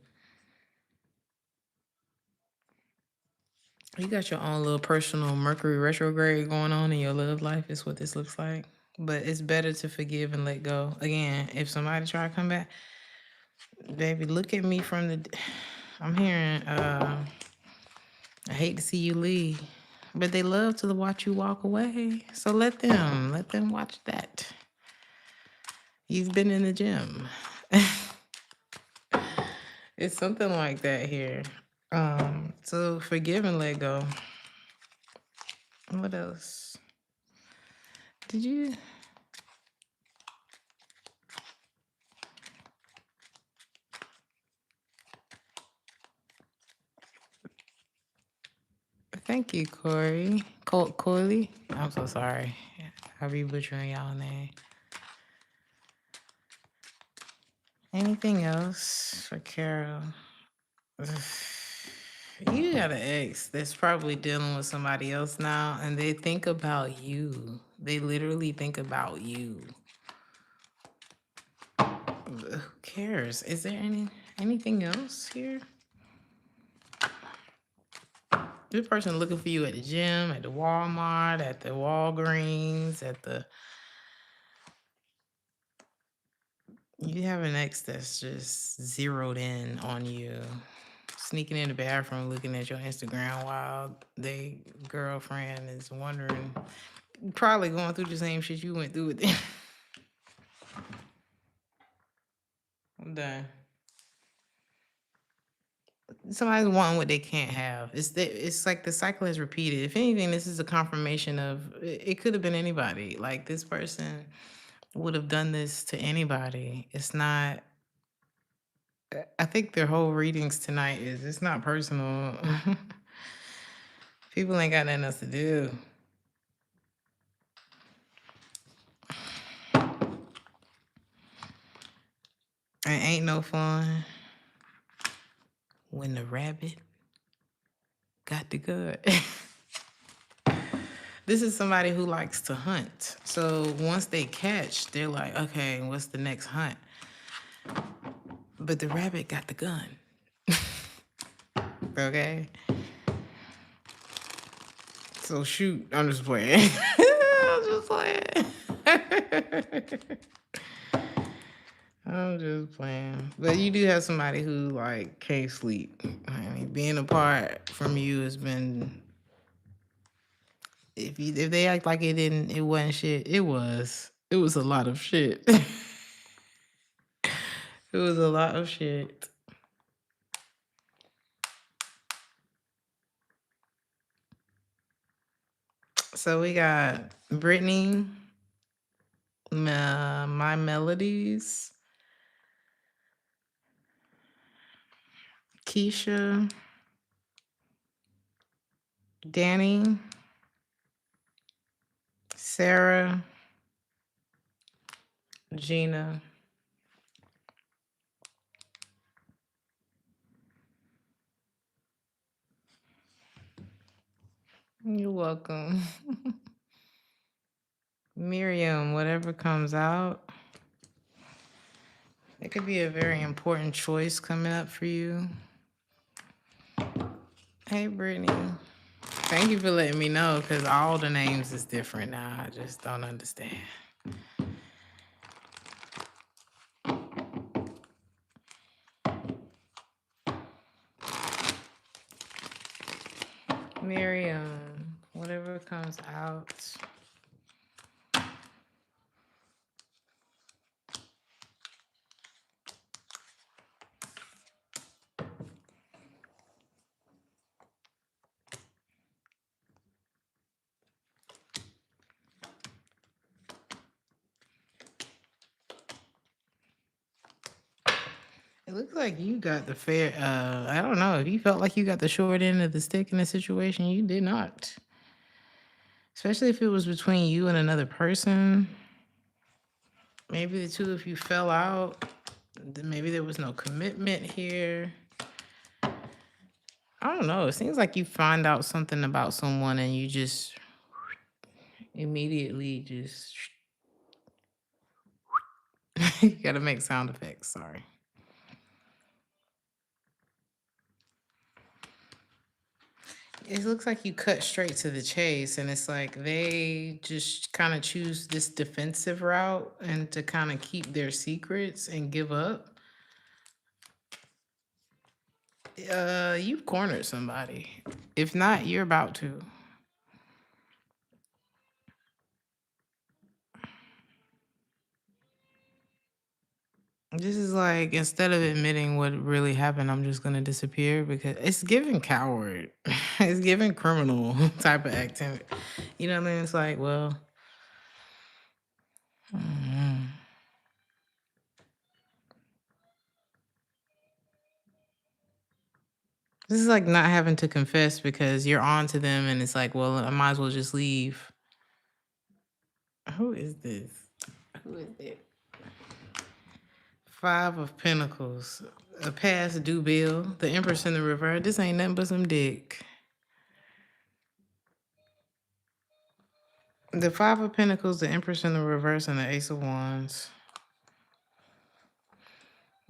You got your own little personal Mercury retrograde going on in your love life, is what this looks like. But it's better to forgive and let go. Again, if somebody try to come back, baby, look at me from the... I'm hearing, I hate to see you leave. But they love to watch you walk away. So let them watch that. You've been in the gym. It's something like that here. So forgive and let go. What else? Did you? Thank you, Corey. Coley? I'm so sorry. I'll be butchering y'all name. Anything else for Carol? You got an ex that's probably dealing with somebody else now, and they think about you. They literally think about you. Who cares? Is there anything else here? This person looking for you at the gym, at the Walmart, at the Walgreens, at the... You have an ex that's just zeroed in on you. Sneaking in the bathroom, looking at your Instagram while their girlfriend is wondering, probably going through the same shit you went through with them. I'm done. Somebody's wanting what they can't have. It's like the cycle is repeated. If anything, this is a confirmation of it could have been anybody. Like this person would have done this to anybody. It's not... I think their whole readings tonight is it's not personal. People ain't got nothing else to do. It ain't no fun when the rabbit got the gun. This is somebody who likes to hunt. So once they catch, they're like, okay, what's the next hunt? But the rabbit got the gun. Okay? So shoot. I'm just playing. I'm just playing. I'm just playing. But you do have somebody who like can't sleep. I mean, being apart from you has been... If they act like it wasn't shit, it was. It was a lot of shit. It was a lot of shit. So we got Brittany, My Melodies, Keisha, Danny, Sarah, Gina. You're welcome. Miriam, whatever comes out, it could be a very important choice coming up for you. Hey, Brittany. Thank you for letting me know, because all the names is different now. I just don't understand. Miriam, whatever comes out. It looks like you got the fair. I don't know. If you felt like you got the short end of the stick in the situation, you did not. Especially if it was between you and another person. Maybe the two of you fell out. Maybe there was no commitment here. I don't know. It seems like you find out something about someone and you just immediately just. You gotta make sound effects. Sorry. It looks like you cut straight to the chase, and it's like they just kind of choose this defensive route and to kind of keep their secrets and give up. You've cornered somebody. If not, you're about to. This is like, instead of admitting what really happened, I'm just gonna disappear, because it's giving coward. It's giving criminal type of activity. You know what I mean? It's like, well, mm. This is like not having to confess because you're on to them, and it's like, well, I might as well just leave. Who is this? Who is it? 5 of Pentacles. A past due bill. The Empress in the reverse. This ain't nothing but some dick. The 5 of Pentacles, the Empress in the reverse, and the Ace of Wands.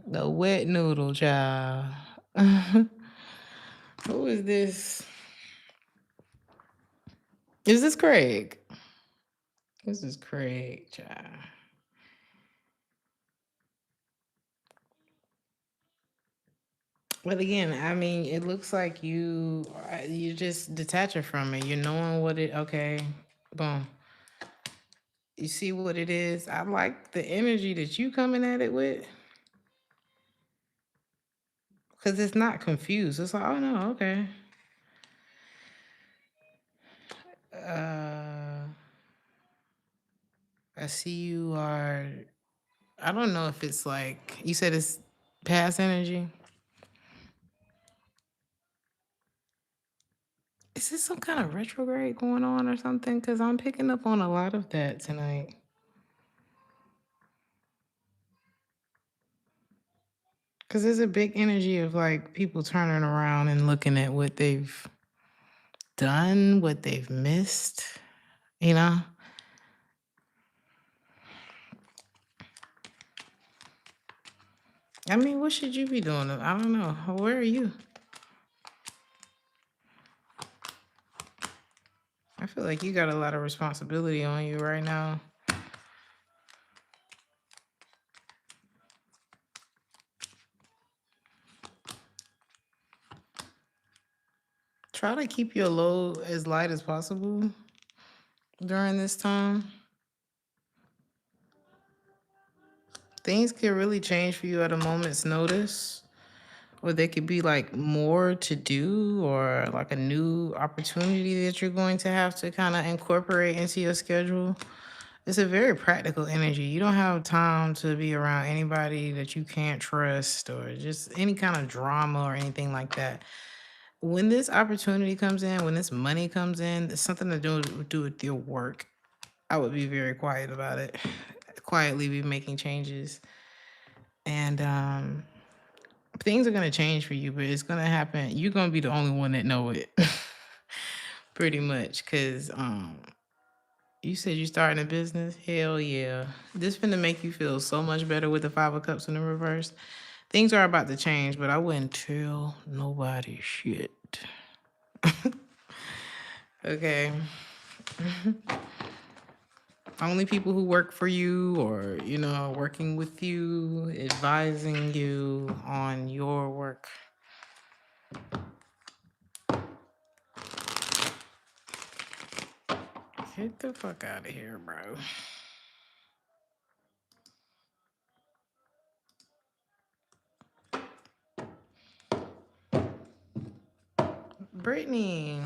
The wet noodle child. Who is this? Is this Craig? This is Craig, child. But again, I mean, it looks like you just detaching from it. You're knowing what it. Okay, boom. You see what it is. I like the energy that you coming at it with, because it's not confused. It's like, oh no, okay. I see you are. I don't know if it's like you said it's past energy. Is this some kind of retrograde going on or something? Because I'm picking up on a lot of that tonight. Because there's a big energy of like people turning around and looking at what they've done, what they've missed, you know? I mean, what should you be doing? I don't know. Where are you? I feel like you got a lot of responsibility on you right now. Try to keep your load as light as possible during this time. Things can really change for you at a moment's notice, or there could be like more to do, or like a new opportunity that you're going to have to kind of incorporate into your schedule. It's a very practical energy. You don't have time to be around anybody that you can't trust, or just any kind of drama or anything like that. when this opportunity comes in, when this money comes in, it's something to do with your work. I would be very quiet about it. Quietly be making changes. And things are gonna change for you, but it's gonna happen. You're gonna be the only one that know it. Pretty much. Cause you said you starting a business? Hell yeah. This finna make you feel so much better with the 5 of Cups in the reverse. Things are about to change, but I wouldn't tell nobody shit. Okay. Only people who work for you or, working with you, advising you on your work. Get the fuck out of here, bro. Brittany.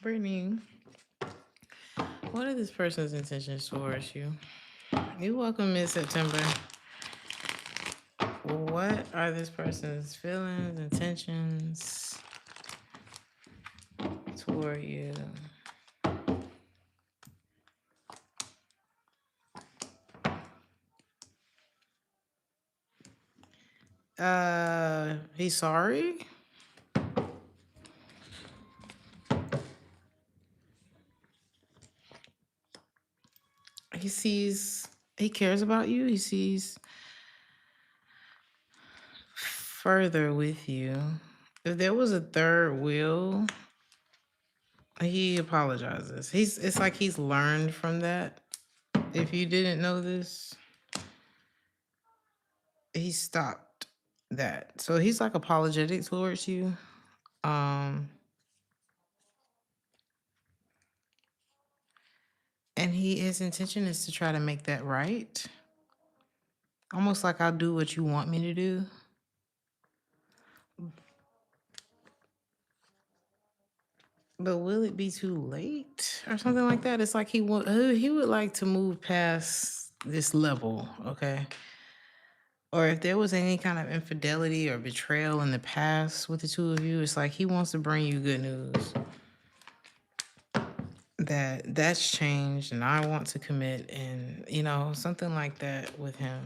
Brittany, what are this person's intentions towards you? You're welcome, Miss September. What are this person's feelings, intentions toward you? He's sorry. He cares about you. He sees further with you. If there was a third wheel, he apologizes. It's like he's learned from that. If you didn't know this, he stopped that. So he's like apologetic towards you. And his intention is to try to make that right. Almost like I'll do what you want me to do. But will it be too late or something like that? It's like he would like to move past this level, okay? Or if there was any kind of infidelity or betrayal in the past with the two of you, it's like he wants to bring you good news. That's changed and I want to commit and, something like that with him.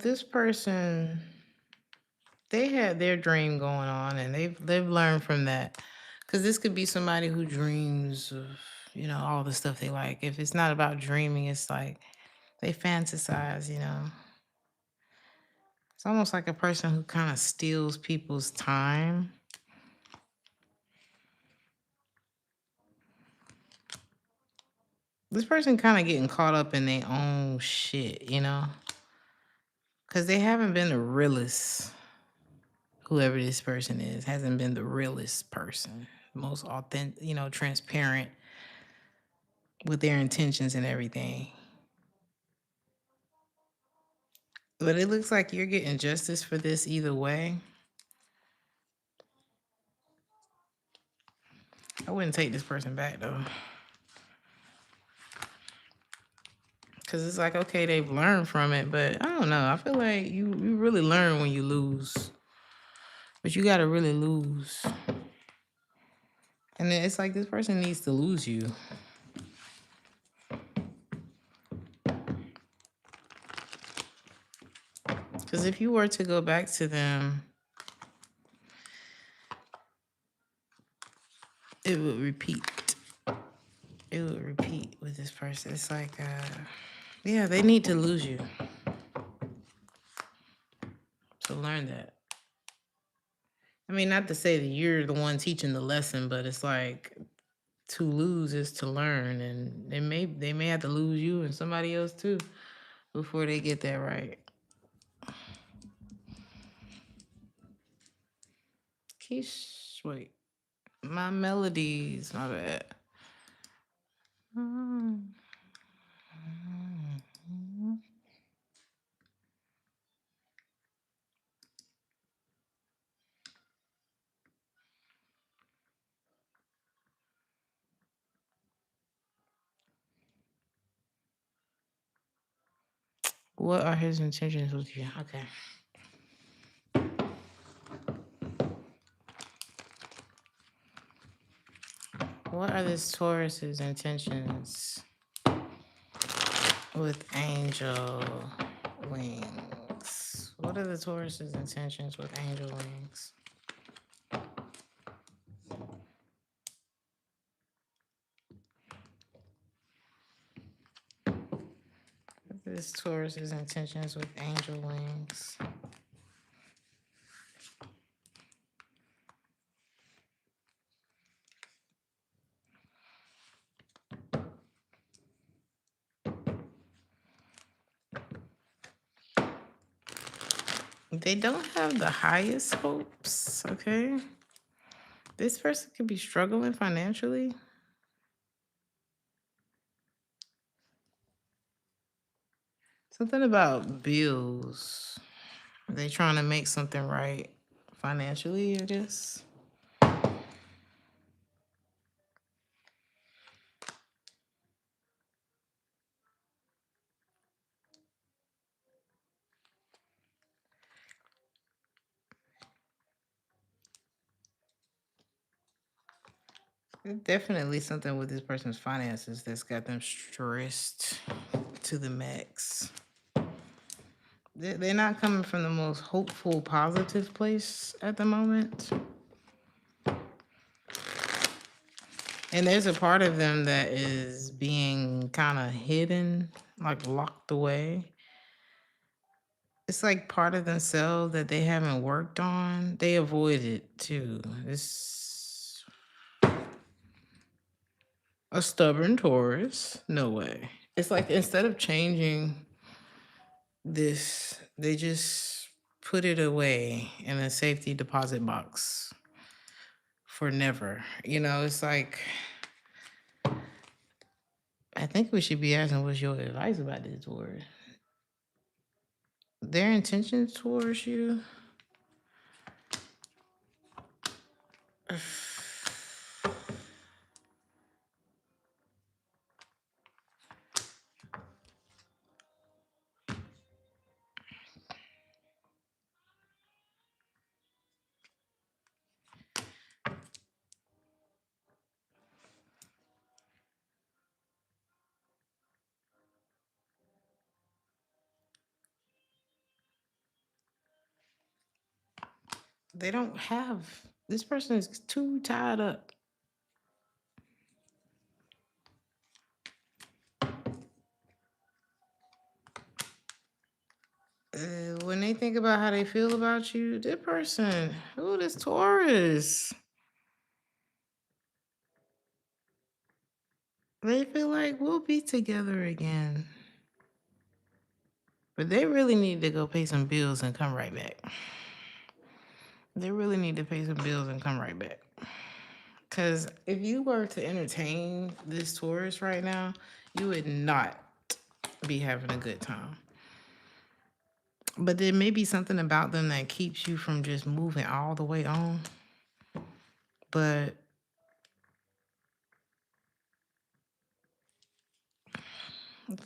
This person, they had their dream going on and they've learned from that. Because this could be somebody who dreams of, all the stuff they like. If it's not about dreaming, it's like they fantasize, It's almost like a person who kind of steals people's time. This person kind of getting caught up in their own shit, Because they haven't been the realest. Whoever this person is hasn't been the realest person. Most authentic, transparent with their intentions and everything. But it looks like you're getting justice for this either way. I wouldn't take this person back though. Because it's like, okay, they've learned from it, but I don't know. I feel like you really learn when you lose. But you got to really lose. And then it's like this person needs to lose you. Because if you were to go back to them, it would repeat. It would repeat with this person. It's like, yeah, they need to lose you. To learn that. I mean, not to say that you're the one teaching the lesson, but it's like to lose is to learn, and they may have to lose you and somebody else too before they get that right. Keish, wait, my melodies, my bad. What are his intentions with you? Okay. What are this Taurus's intentions with angel wings? What are the Taurus's intentions with angel wings? This Taurus's intentions with angel wings. They don't have the highest hopes, okay? This person could be struggling financially. Something about bills. Are they trying to make something right financially, I guess? Definitely something with this person's finances that's got them stressed to the max. They're not coming from the most hopeful, positive place at the moment. And there's a part of them that is being kind of hidden, like locked away. It's like part of themselves that they haven't worked on. They avoid it too. It's a stubborn Taurus. No way. It's like instead of changing this, they just put it away in a safety deposit box for never. You know, it's like, I think we should be asking what's your advice about this Taurus? Their intentions towards you. They don't have, this person is too tied up. When they think about how they feel about you, this person, this Taurus, they feel like we'll be together again. But they really need to go pay some bills and come right back. They really need to pay some bills and come right back. Because if you were to entertain this Taurus right now, you would not be having a good time. But there may be something about them that keeps you from just moving all the way on. But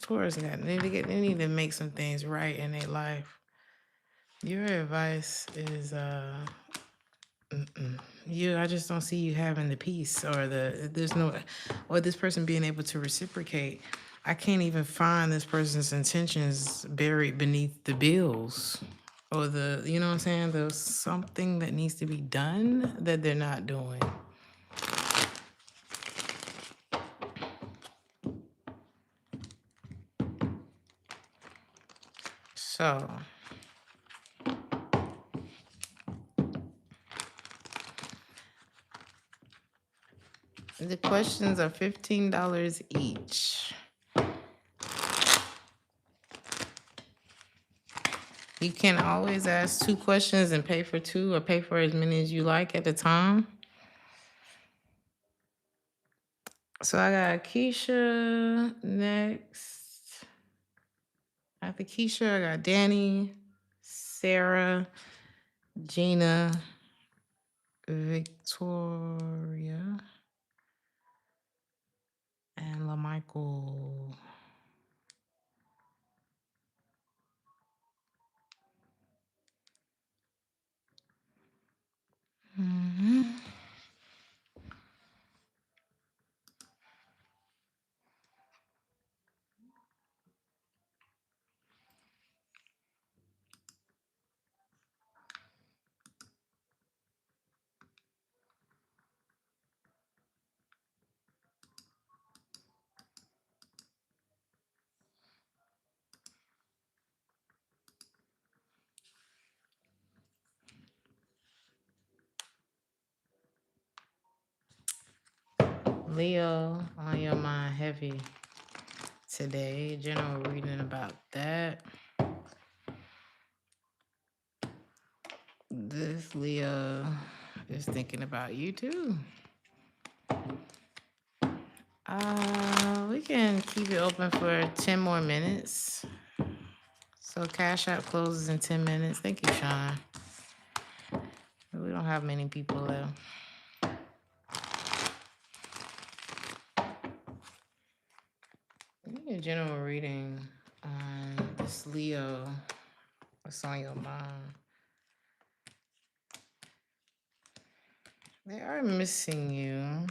Taurus, they need to make some things right in their life. Your advice is I just don't see you having the peace or this person being able to reciprocate. I can't even find this person's intentions buried beneath the bills or you know what I'm saying? There's something that needs to be done that they're not doing. So The questions are $15 each. You can always ask 2 questions and pay for 2 or pay for as many as you like at a time. So I got Keisha next. After Keisha, I got Danny, Sarah, Gina, Victoria, and LaMichael. Mhm. Leo, on your mind heavy today. General reading about that. This Leo is thinking about you too. We can keep it open for 10 more minutes. So Cash App closes in 10 minutes. Thank you, Sean. We don't have many people left. Give me a general reading on this Leo. What's on your mind? They are missing you.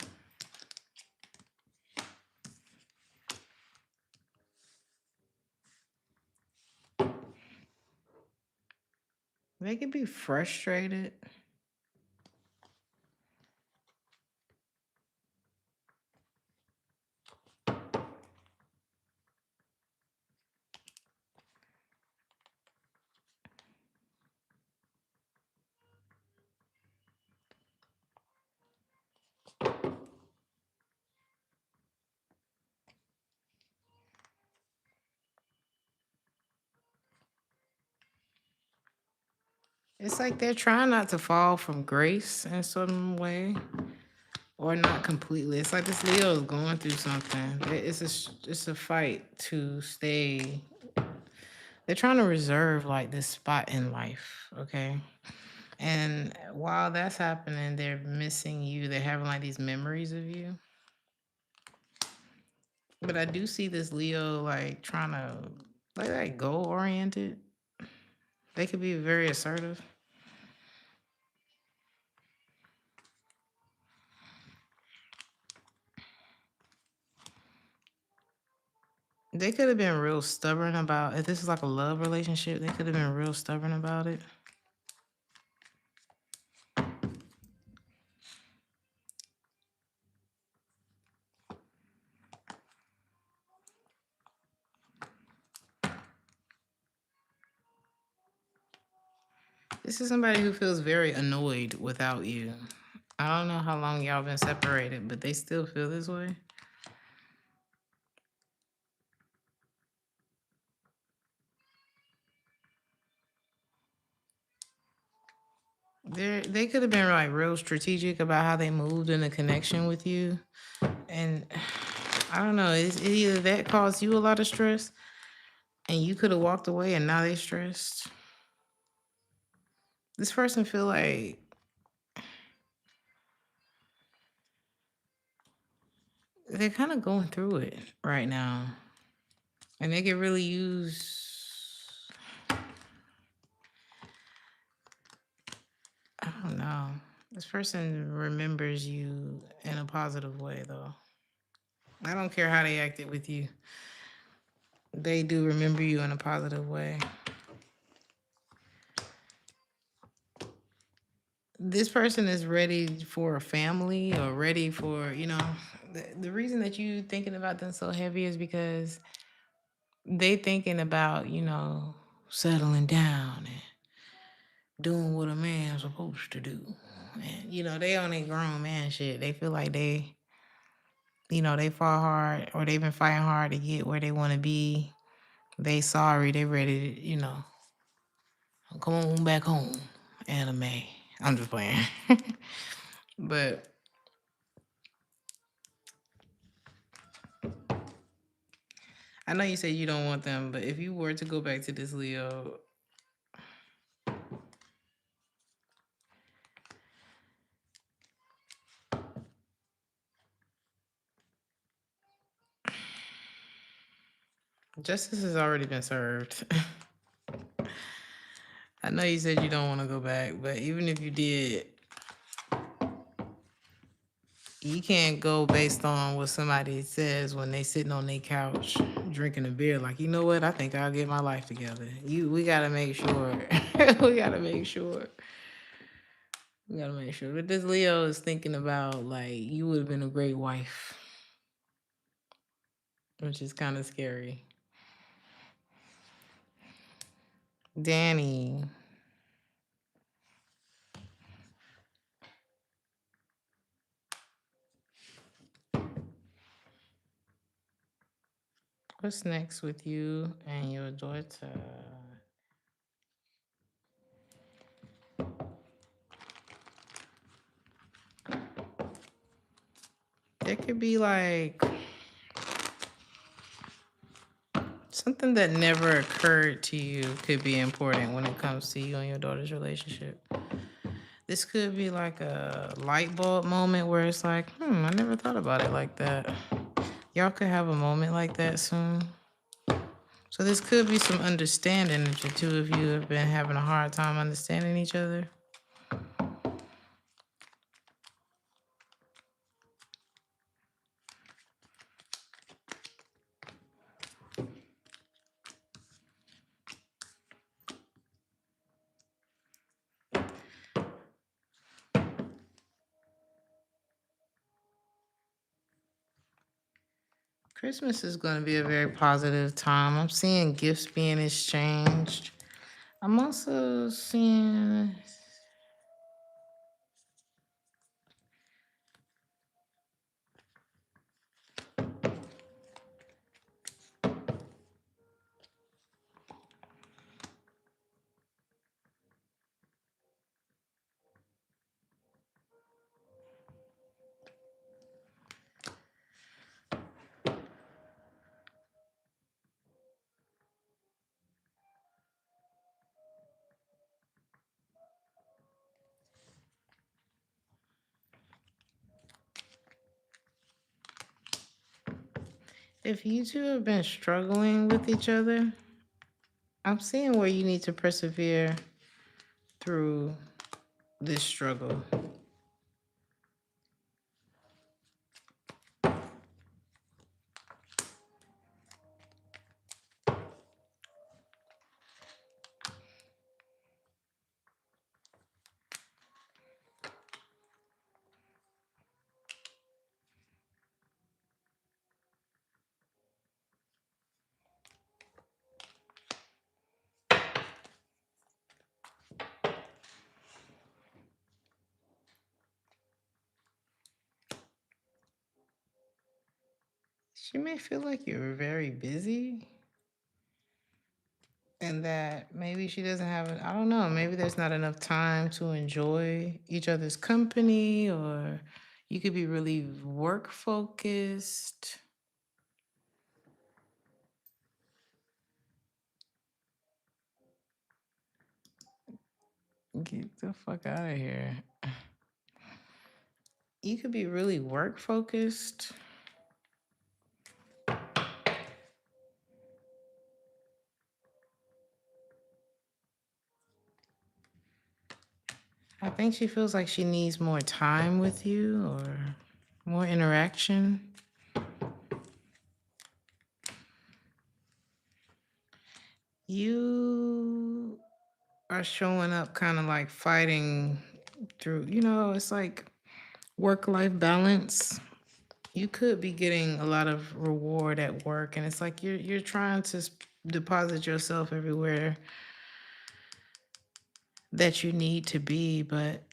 They could be frustrated. It's like they're trying not to fall from grace in some way, or not completely. It's like this Leo is going through something. It's a fight to stay. They're trying to reserve like this spot in life, okay? And while that's happening, they're missing you. They're having like these memories of you. But I do see this Leo like trying to like goal oriented. They could be very assertive. They could have been real stubborn about if this is like a love relationship. They could have been real stubborn about it. This is somebody who feels very annoyed without you. I don't know how long y'all been separated, but they still feel this way. They could have been like real strategic about how they moved in a connection with you, and I don't know. It's either that caused you a lot of stress, and you could have walked away, and now they stressed. This person feel like they're kind of going through it right now, and they could really use. I don't know. This person remembers you in a positive way, though. I don't care how they acted with you. They do remember you in a positive way. This person is ready for a family or ready for, the reason that you thinking about them so heavy is because they thinking about, settling down and doing what a man's supposed to do. And, they on a grown man shit. They feel like they you know, they fought hard or they've been fighting hard to get where they want to be. They sorry, they ready to, you know, come on back home. Anime. I'm just playing. But I know you say you don't want them, but if you were to go back to this Leo, justice has already been served. I know you said you don't want to go back, but even if you did, you can't go based on what somebody says when they sitting on their couch drinking a beer. Like, you know what? I think I'll get my life together. We gotta make sure. we gotta make sure. We gotta make sure. But this Leo is thinking about like you would have been a great wife, which is kind of scary. Danny. What's next with you and your daughter? There could be like something that never occurred to you could be important when it comes to you and your daughter's relationship. This could be like a light bulb moment where it's like, I never thought about it like that. Y'all could have a moment like that soon. So this could be some understanding if the two of you have been having a hard time understanding each other. Christmas is going to be a very positive time. I'm seeing gifts being exchanged. I'm also seeing if you two have been struggling with each other, I'm seeing where you need to persevere through this struggle. She may feel like you're very busy and that maybe she doesn't have, I don't know, maybe there's not enough time to enjoy each other's company, or you could be really work focused. Get the fuck out of here. You could be really work focused. I think she feels like she needs more time with you or more interaction. You are showing up kind of like fighting through, it's like work-life balance. You could be getting a lot of reward at work, and it's like you're trying to deposit yourself everywhere that you need to be, but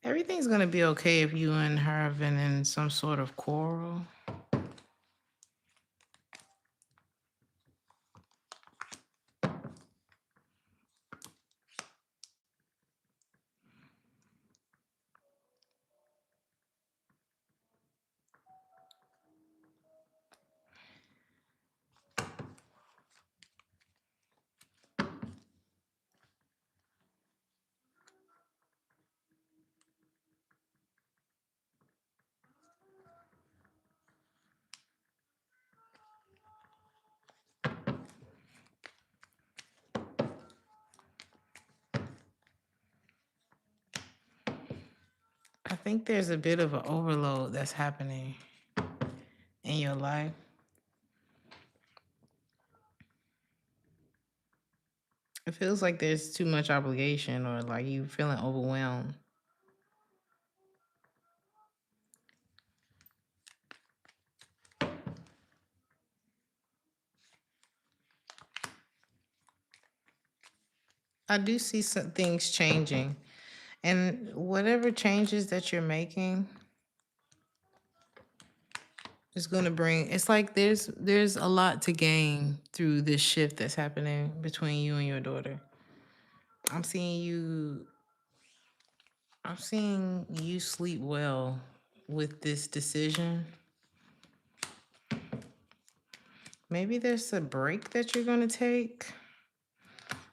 Everything's gonna be okay if you and her have been in some sort of quarrel. I think there's a bit of an overload that's happening in your life. It feels like there's too much obligation or like you feeling overwhelmed. I do see some things changing. And whatever changes that you're making is going to bring, it's like there's a lot to gain through this shift that's happening between you and your daughter. I'm seeing you sleep well with this decision. Maybe there's a break that you're going to take.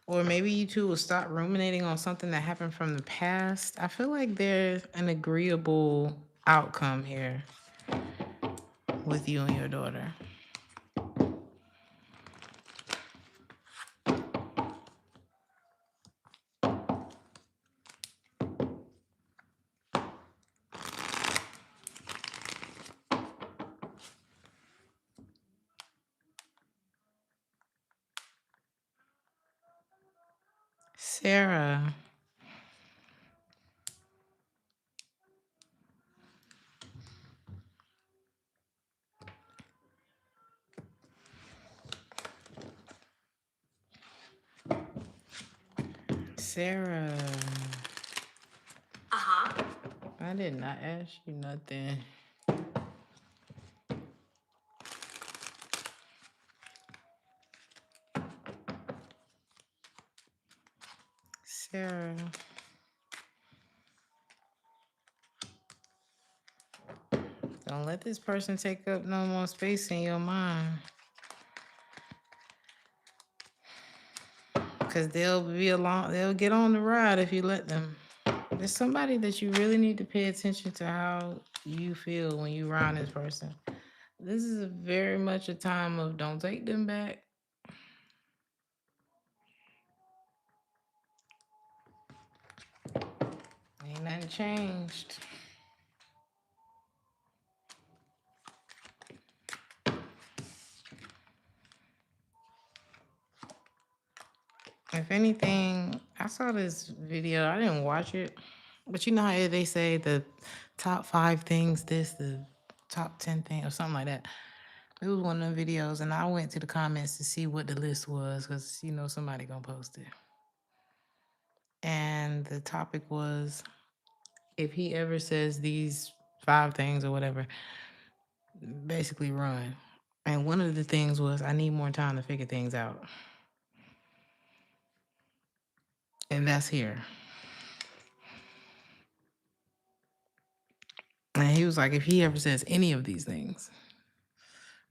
Or maybe you two will stop ruminating on something that happened from the past. I feel like there's an agreeable outcome here with you and your daughter. Sarah. Sarah. Uh-huh. I did not ask you nothing. Sarah. Don't let this person take up no more space in your mind. Because they'll get on the ride if you let them. There's somebody that you really need to pay attention to how you feel when you around this person. This is very much a time of don't take them back. Ain't nothing changed. If anything, I saw this video. I didn't watch it. But you know how they say the top 5 things, the top 10 things, or something like that. It was one of them videos, and I went to the comments to see what the list was, because somebody gonna post it. And the topic was, if he ever says these 5 things or whatever, basically run. And one of the things was, I need more time to figure things out. And that's here. And he was like, if he ever says any of these things,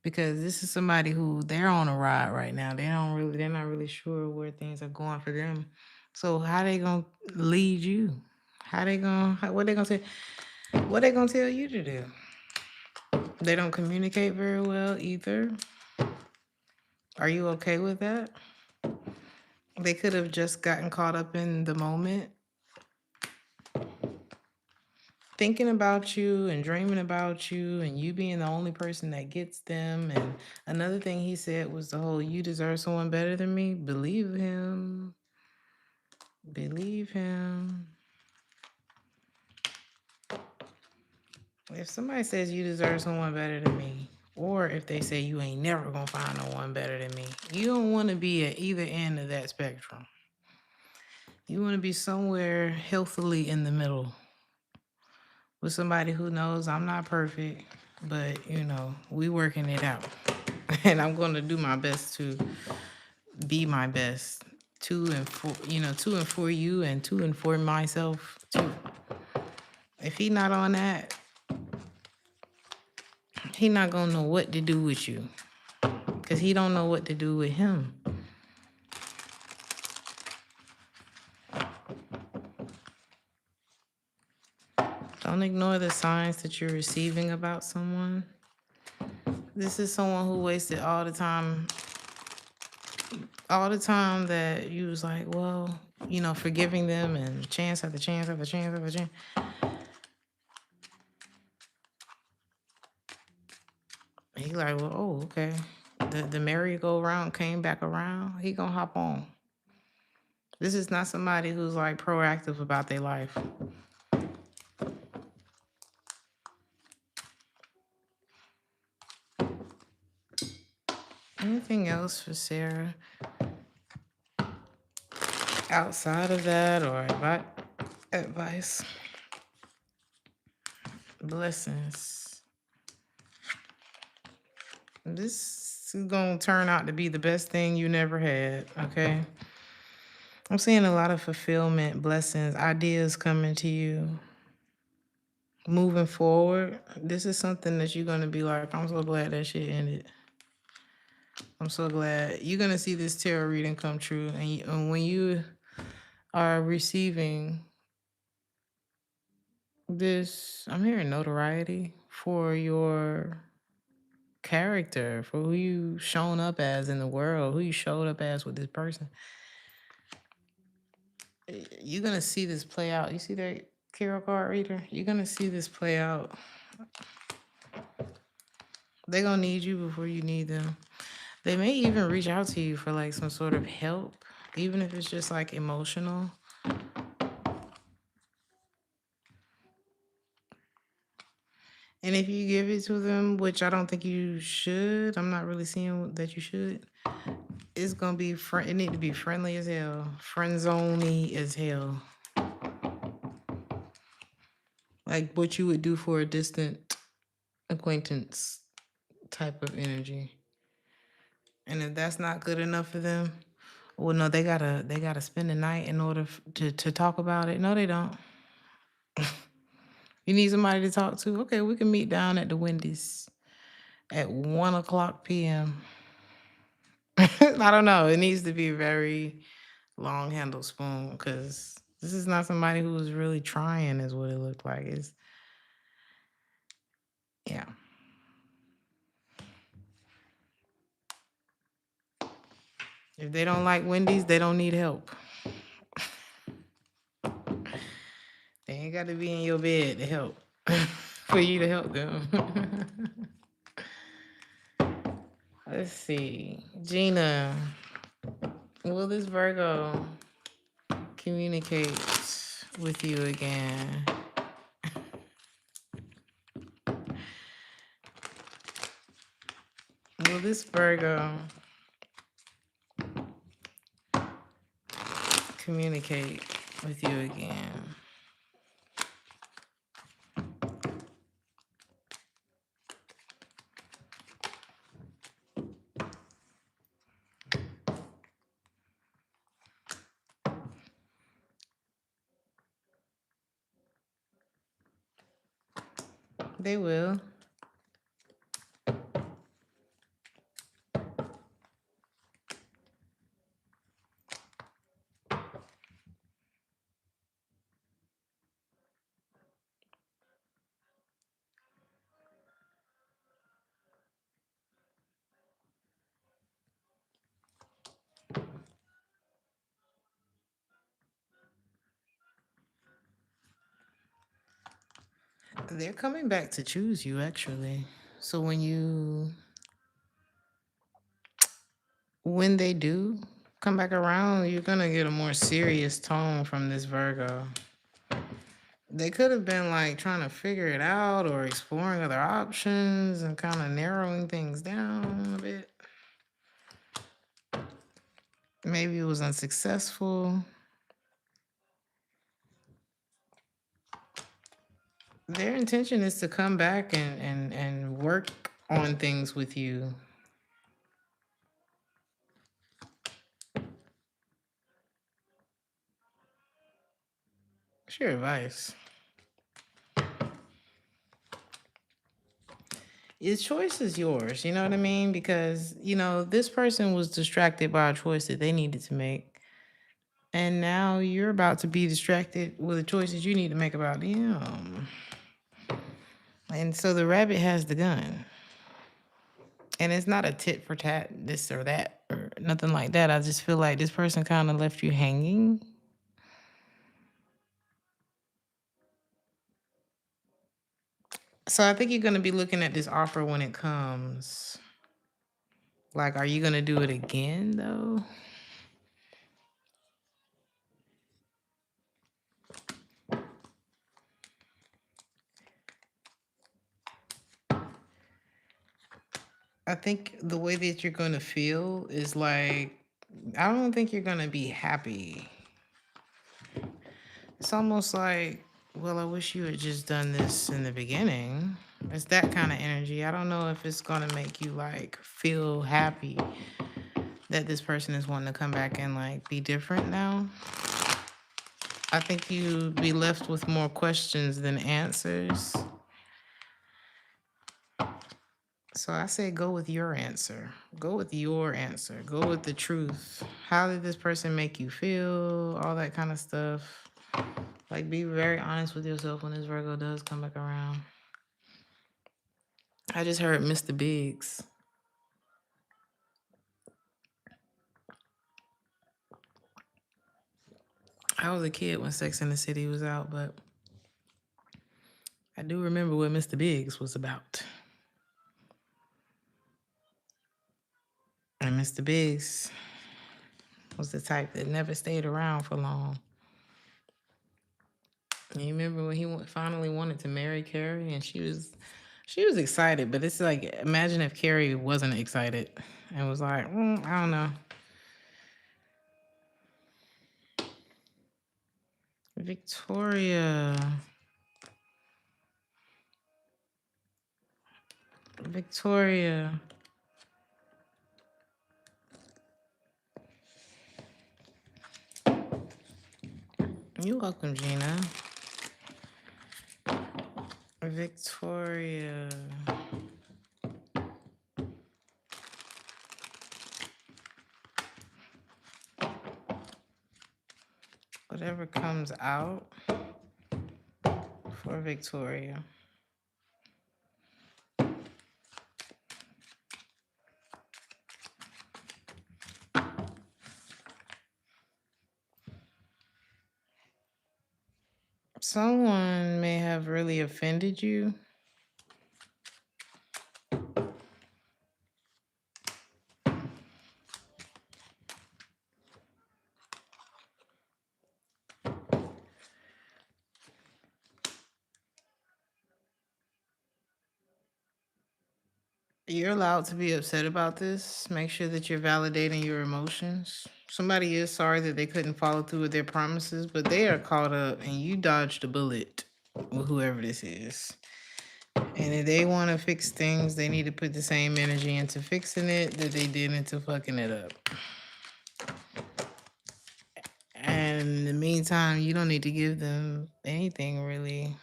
because this is somebody who they're on a ride right now. They're not really sure where things are going for them. So how they gonna lead you? What they gonna say? What they gonna tell you to do? They don't communicate very well either. Are you okay with that? They could have just gotten caught up in the moment, thinking about you and dreaming about you and you being the only person that gets them. And another thing he said was the whole, you deserve someone better than me. Believe him. Believe him. If somebody says you deserve someone better than me, or if they say you ain't never gonna find no one better than me, you don't want to be at either end of that spectrum. You want to be somewhere healthily in the middle. with somebody who knows I'm not perfect, but we working it out. And I'm going to do my best to be my best. To and for you and to and for myself too. If he not on that, he not gonna know what to do with you. Cause he don't know what to do with him. Don't ignore the signs that you're receiving about someone. This is someone who wasted all the time that you was like, well, forgiving them and chance after chance after chance after chance. He like, well, oh, okay. The merry-go-round came back around. He gonna hop on. This is not somebody who's like proactive about their life. Anything else for Sarah? Outside of that or advice? Blessings. This is going to turn out to be the best thing you never had, okay? I'm seeing a lot of fulfillment, blessings, ideas coming to you. Moving forward, this is something that you're going to be like, I'm so glad that shit ended. I'm so glad. You're going to see this tarot reading come true. And when you are receiving this, I'm hearing notoriety for your character, for who you shown up as in the world, who you showed up as with this person. You're going to see this play out. You see that tarot card reader? You're going to see this play out. They're going to need you before you need them. They may even reach out to you for like some sort of help, even if it's just like emotional. And if you give it to them, which I don't think you should, I'm not really seeing that you should, it's going to be, it need to be friendly as hell, friend zone-y as hell. Like what you would do for a distant acquaintance type of energy. And if that's not good enough for them, well, no, they gotta spend the night in order to talk about it. No, they don't. You need somebody to talk to? Okay, we can meet down at the Wendy's at 1:00 p.m. I don't know. It needs to be a very long handle spoon because this is not somebody who was really trying, is what it looked like. Yeah. If they don't like Wendy's, they don't need help. They ain't got to be in your bed to help for you to help them. Let's see. Gina, will this Virgo communicate with you again? Will this Virgo communicate with you again? They will. They're coming back to choose you, actually. So when they do come back around, you're gonna get a more serious tone from this Virgo. They could have been like trying to figure it out or exploring other options and kind of narrowing things down a bit. Maybe it was unsuccessful. Their intention is to come back and work on things with you. What's your advice? The choice is yours, you know what I mean? Because, this person was distracted by a choice that they needed to make. And now you're about to be distracted with the choices you need to make about them. And so the rabbit has the gun. And it's not a tit for tat, this or that, or nothing like that. I just feel like this person kind of left you hanging. So I think you're going to be looking at this offer when it comes. Like, are you going to do it again, though? I think the way that you're going to feel is like, I don't think you're going to be happy. It's almost like, well, I wish you had just done this in the beginning. It's that kind of energy. I don't know if it's going to make you like feel happy that this person is wanting to come back and like be different now. I think you'd be left with more questions than answers. So I say go with your answer. Go with your answer. Go with the truth. How did this person make you feel? All that kind of stuff. Like, be very honest with yourself when this Virgo does come back around. I just heard Mr. Biggs. I was a kid when Sex and the City was out, but I do remember what Mr. Biggs was about. And Mr. Biggs was the type that never stayed around for long. You remember when he finally wanted to marry Carrie, and she was excited, but it's like, imagine if Carrie wasn't excited and was like, I don't know. Victoria. You're welcome, Gina. Victoria. Whatever comes out for Victoria. Someone may have really offended you. You're allowed to be upset about this. Make sure that you're validating your emotions. Somebody is sorry that they couldn't follow through with their promises, but they are caught up and you dodged a bullet with whoever this is. And if they want to fix things, they need to put the same energy into fixing it that they did into fucking it up. And in the meantime, you don't need to give them anything really.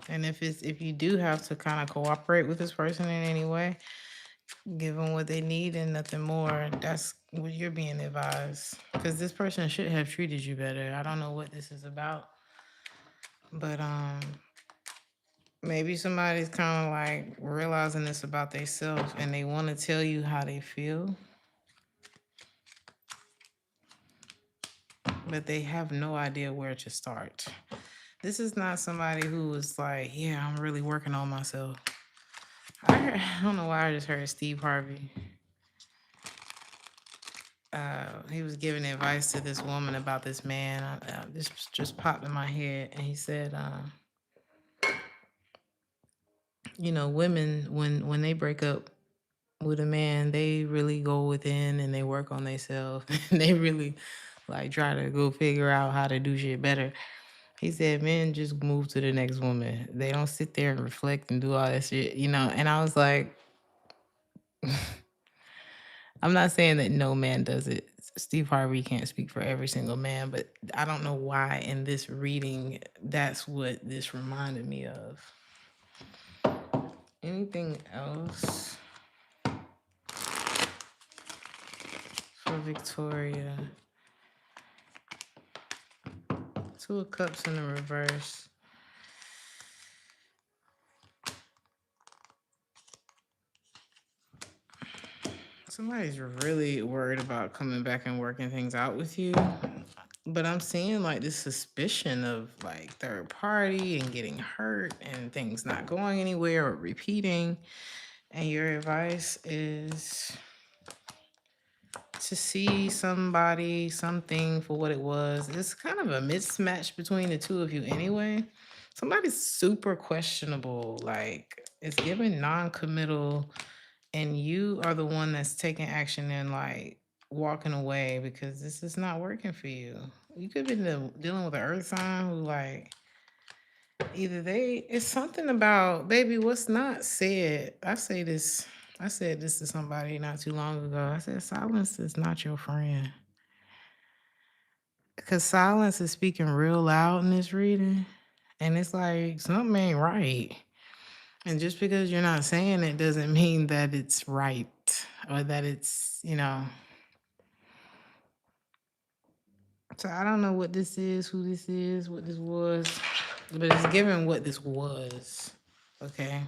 And if you do have to kind of cooperate with this person in any way, give them what they need and nothing more. That's what you're being advised. Because this person should have treated you better. I don't know what this is about. But maybe somebody's kind of like realizing this about themselves and they want to tell you how they feel. But they have no idea where to start. This is not somebody who is like, yeah, I'm really working on myself. I don't know why I just heard Steve Harvey. He was giving advice to this woman about this man. This just popped in my head, and he said, women when they break up with a man, they really go within and they work on themselves. And they really like try to go figure out how to do shit better. He said men just move to the next woman. They don't sit there and reflect and do all that shit, And I was like, I'm not saying that no man does it. Steve Harvey can't speak for every single man, but I don't know why in this reading that's what this reminded me of. Anything else for Victoria? Two of Cups in the reverse. Somebody's really worried about coming back and working things out with you. But I'm seeing like this suspicion of like third party and getting hurt and things not going anywhere or repeating. And your advice is to see somebody, something for what it was. It's kind of a mismatch between the two of you anyway. Somebody's super questionable, like it's given non-committal, and you are the one that's taking action and like walking away because this is not working for you. You could be dealing with an earth sign who like either it's something about baby what's not said. I said this to somebody not too long ago. I said silence is not your friend. Because silence is speaking real loud in this reading. And it's like something ain't right. And just because you're not saying it doesn't mean that it's right or that it's, So I don't know what this is, who this is, what this was, but it's given what this was. Okay.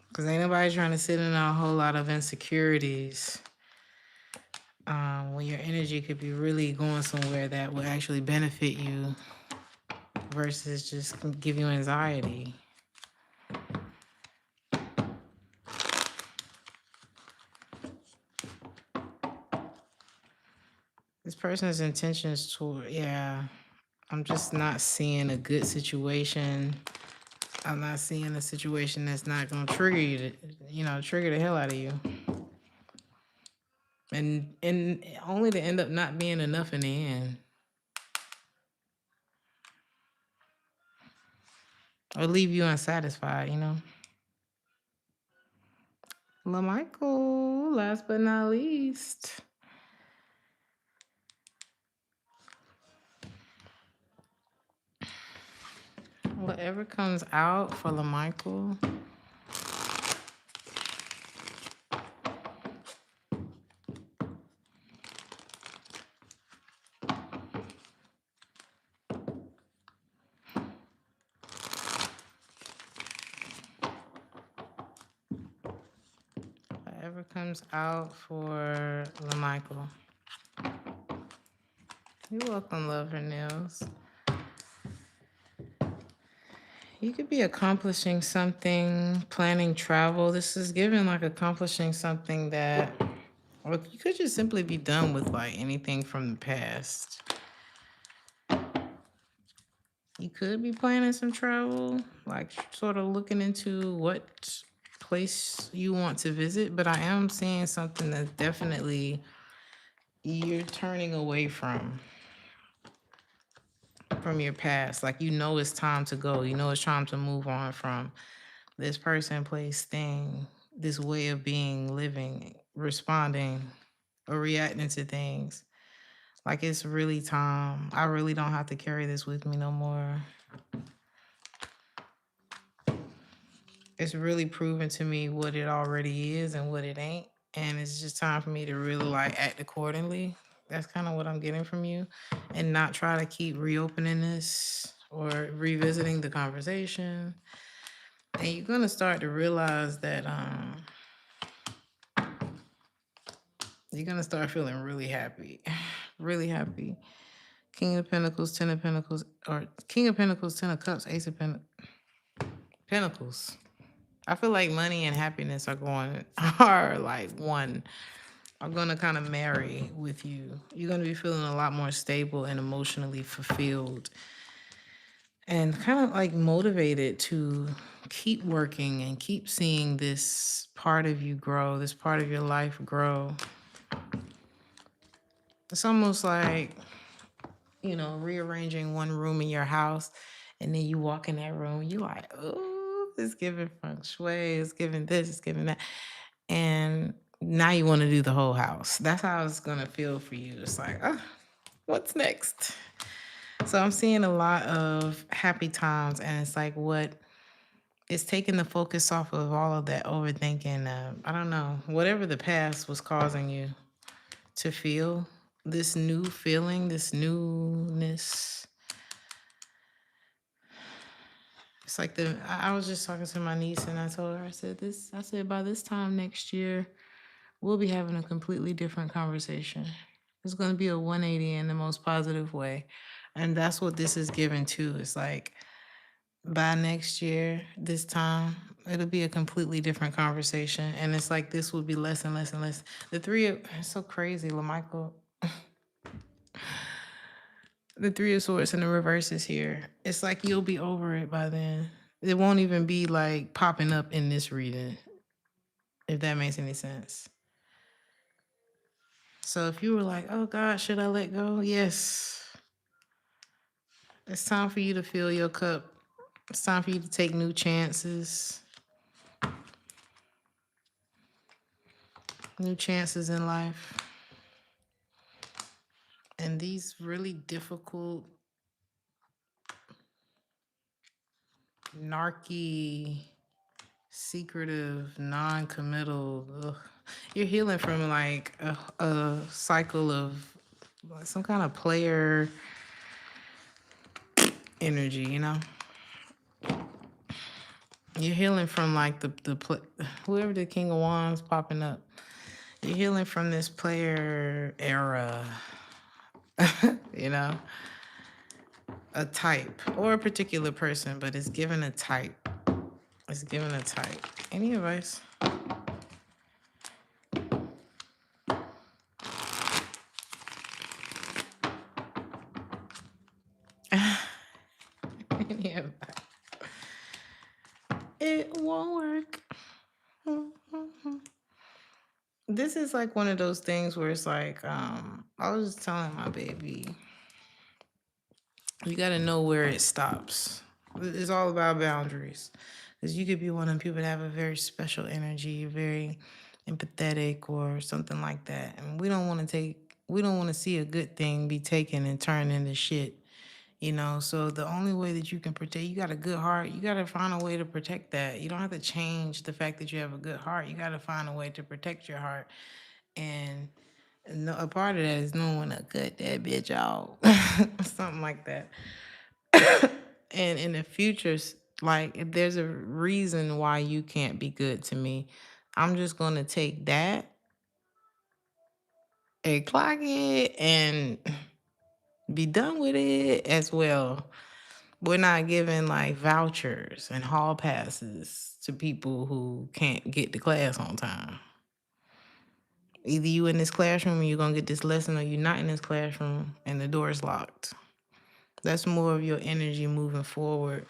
Because ain't nobody trying to sit in a whole lot of insecurities when your energy could be really going somewhere that will actually benefit you versus just give you anxiety. This person's intentions toward, I'm just not seeing a good situation. I'm not seeing a situation that's not going to trigger you, trigger the hell out of you. And only to end up not being enough in the end. Or leave you unsatisfied, LaMichael, last but not least. Whatever comes out for LaMichael. Whatever comes out for LaMichael. You're welcome, Love Her Nails. You could be accomplishing something, planning travel. This is given like accomplishing something that, or you could just simply be done with like anything from the past. You could be planning some travel, like sort of looking into what place you want to visit. But I am seeing something that definitely you're turning away from your past. Like, it's time to go. It's time to move on from this person, place, thing, this way of being, living, responding, or reacting to things. Like, it's really time. I really don't have to carry this with me no more. It's really proven to me what it already is and what it ain't. And it's just time for me to really like act accordingly. That's kind of what I'm getting from you. And not try to keep reopening this or revisiting the conversation. And you're going to start to realize that you're going to start feeling really happy. Really happy. King of Pentacles, Ten of Pentacles, or King of Pentacles, Ten of Cups, Ace of Pentacles. I feel like money and happiness are like one. I'm going to kind of marry with you. You're going to be feeling a lot more stable and emotionally fulfilled and kind of like motivated to keep working and keep seeing this part of you grow, this part of your life grow. It's almost like, rearranging one room in your house, and then you walk in that room, you like, oh, it's giving feng shui, it's giving this, it's giving that. And now you want to do the whole house. That's how it's going to feel for you. It's like, oh, what's next? So I'm seeing a lot of happy times, and it's like it's taking the focus off of all of that overthinking. I don't know, whatever the past was causing you to feel this new feeling, this newness. It's like I was just talking to my niece, and I told her, I said, by this time next year, we'll be having a completely different conversation. It's going to be a 180 in the most positive way. And that's what this is given too. It's like by next year, this time, it'll be a completely different conversation. And it's like this will be less and less and less. It's so crazy, LaMichael. The Three of Swords in the reverse is here. It's like you'll be over it by then. It won't even be like popping up in this reading, if that makes any sense. So if you were like, oh God, should I let go? Yes. It's time for you to fill your cup. It's time for you to take new chances. New chances in life. And these really difficult, narky, secretive, non-committal. You're healing from like a cycle of some kind of player energy, You're healing from like whoever the King of Wands popping up. You're healing from this player era, a type or a particular person, but it's given a type. It's given a type. Any advice? Any advice? It won't work. This is like one of those things where it's like, I was just telling my baby, you got to know where it stops. It's all about boundaries. Because you could be one of the people that have a very special energy, very empathetic or something like that. And we don't want to see a good thing be taken and turned into shit. So the only way that you can protect, you got a good heart, you got to find a way to protect that. You don't have to change the fact that you have a good heart. You got to find a way to protect your heart. And a part of that is knowing to cut that bitch out. Something like that. And in the future, like, if there's a reason why you can't be good to me, I'm just going to take that and clock it and be done with it as well. We're not giving like vouchers and hall passes to people who can't get to class on time. Either you in this classroom and you're going to get this lesson, or you're not in this classroom and the door is locked. That's more of your energy moving forward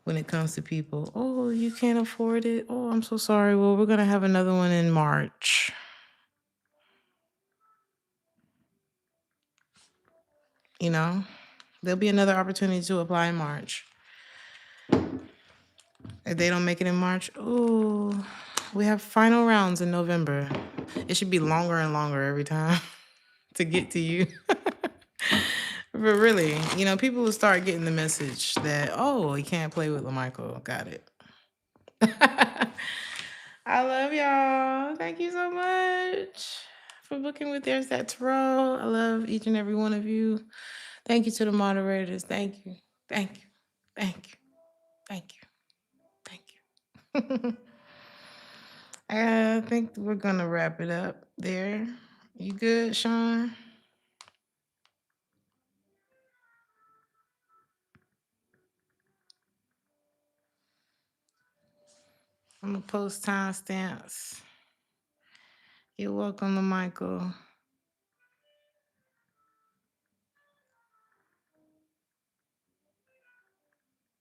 when it comes to people. Oh, you can't afford it? Oh, I'm so sorry. Well, we're going to have another one in March. There'll be another opportunity to apply in March. If they don't make it in March, oh, we have final rounds in November. It should be longer and longer every time to get to you. But really, people will start getting the message that, oh, he can't play with LaMichael. Got it. I love y'all. Thank you so much for booking with Theresthattarot. I love each and every one of you. Thank you to the moderators. Thank you. Thank you. Thank you. Thank you. Thank you. I think we're going to wrap it up there. You good, Sean? I'm going to post timestamps. You're welcome to Michael.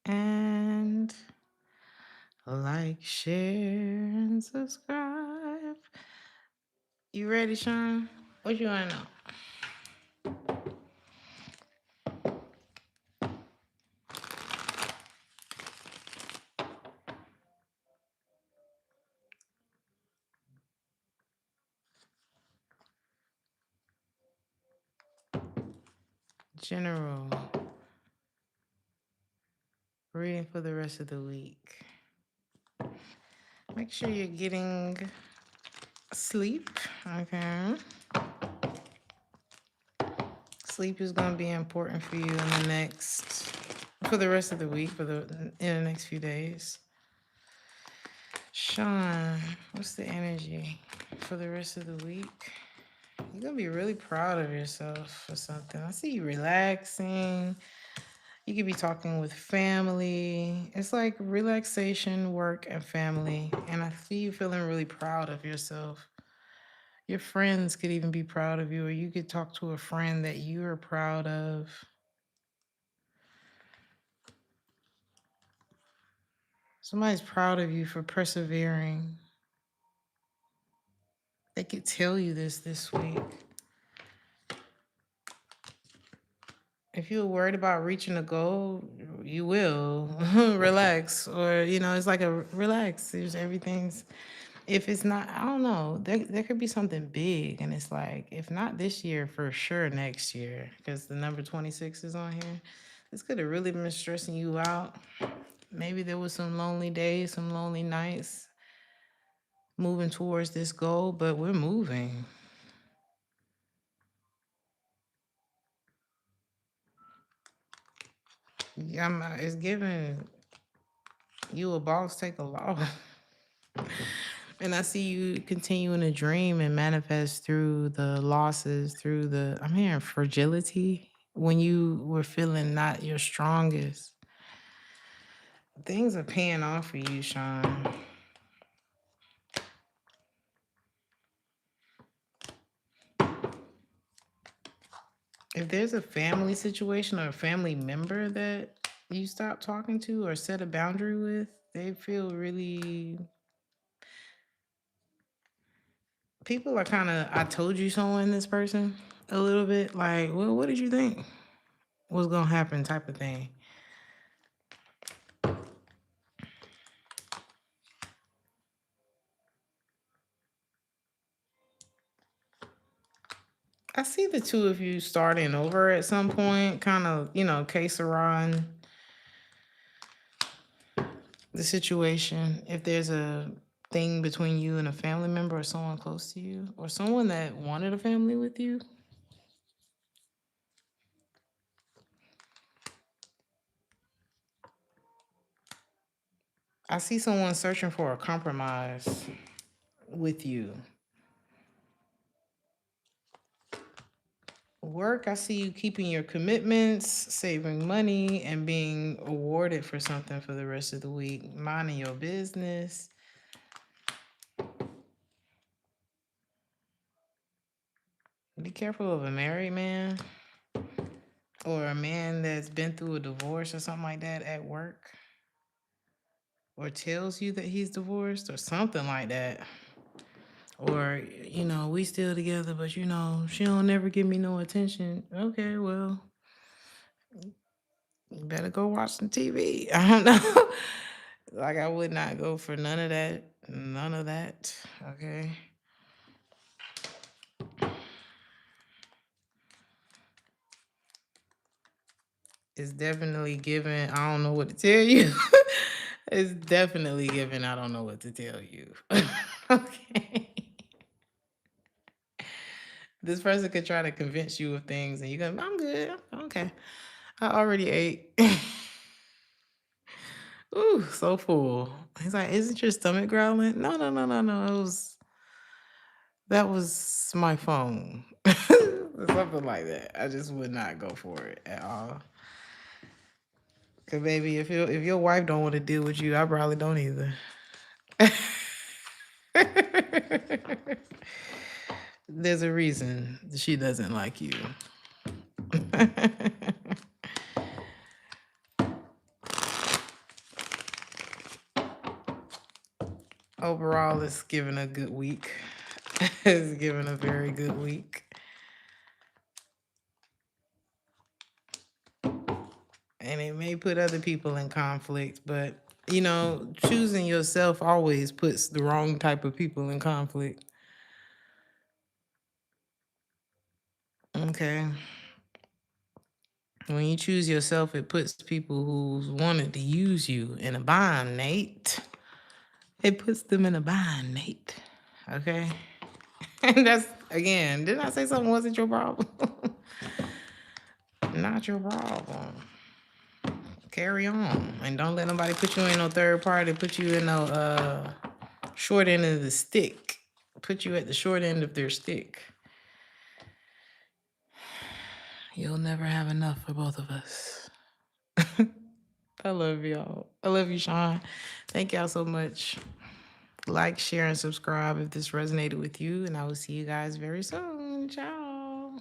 And like, share, and subscribe. You ready, Sean? What you want to know? General. Reading for the rest of the week. Make sure you're getting sleep. Okay. Sleep is going to be important for you for the rest of the week, in the next few days. Sean, what's the energy for the rest of the week? You're going to be really proud of yourself for something. I see you relaxing. You could be talking with family. It's like relaxation, work, and family. And I see you feeling really proud of yourself. Your friends could even be proud of you, or you could talk to a friend that you are proud of. Somebody's proud of you for persevering. They could tell you this week. If you're worried about reaching a goal, you will. Relax. Or, it's like a relax. There's everything's, if it's not, I don't know, there could be something big. And it's like, if not this year, for sure next year. Because the number 26 is on here. This could have really been stressing you out. Maybe there was some lonely days, some lonely nights moving towards this goal, but we're moving. Yeah, it's giving you a boss, take a loss. And I see you continuing to dream and manifest through the losses, I'm hearing fragility when you were feeling not your strongest. Things are paying off for you, Sean. If there's a family situation or a family member that you stop talking to or set a boundary with, they feel really. People are kind of, I told you so in this person a little bit. Like, well, what did you think was going to happen type of thing. I see the two of you starting over at some point, kind of, que sera the situation. If there's a thing between you and a family member or someone close to you or someone that wanted a family with you. I see someone searching for a compromise with you. Work, I see you keeping your commitments, saving money, and being awarded for something for the rest of the week. Minding your business. Be careful of a married man or a man that's been through a divorce or something like that at work, or tells you that he's divorced or something like that. Or, we still together, but she don't never give me no attention. Okay, well, you better go watch some TV. I don't know. Like, I would not go for none of that. None of that. Okay. It's definitely given. I don't know what to tell you. It's definitely given. I don't know what to tell you. Okay. This person could try to convince you of things and you go, I'm good. Okay. I already ate. Ooh, so full. He's like, isn't your stomach growling? No. That was my phone. Something like that. I just would not go for it at all. Cause baby, if your wife don't want to deal with you, I probably don't either. There's a reason she doesn't like you. Overall, it's given a good week. It's given a very good week. And it may put other people in conflict, but choosing yourself always puts the wrong type of people in conflict. Okay. When you choose yourself, it puts people who's wanted to use you in a bind, Nate. It puts them in a bind, Nate. Okay? And that's, again, didn't I say something wasn't your problem? Not your problem. Carry on. And don't let nobody put you in no third party, put you in no short end of the stick. Put you at the short end of their stick. You'll never have enough for both of us. I love y'all. I love you, Sean. Thank y'all so much. Like, share, and subscribe if this resonated with you. And I will see you guys very soon. Ciao.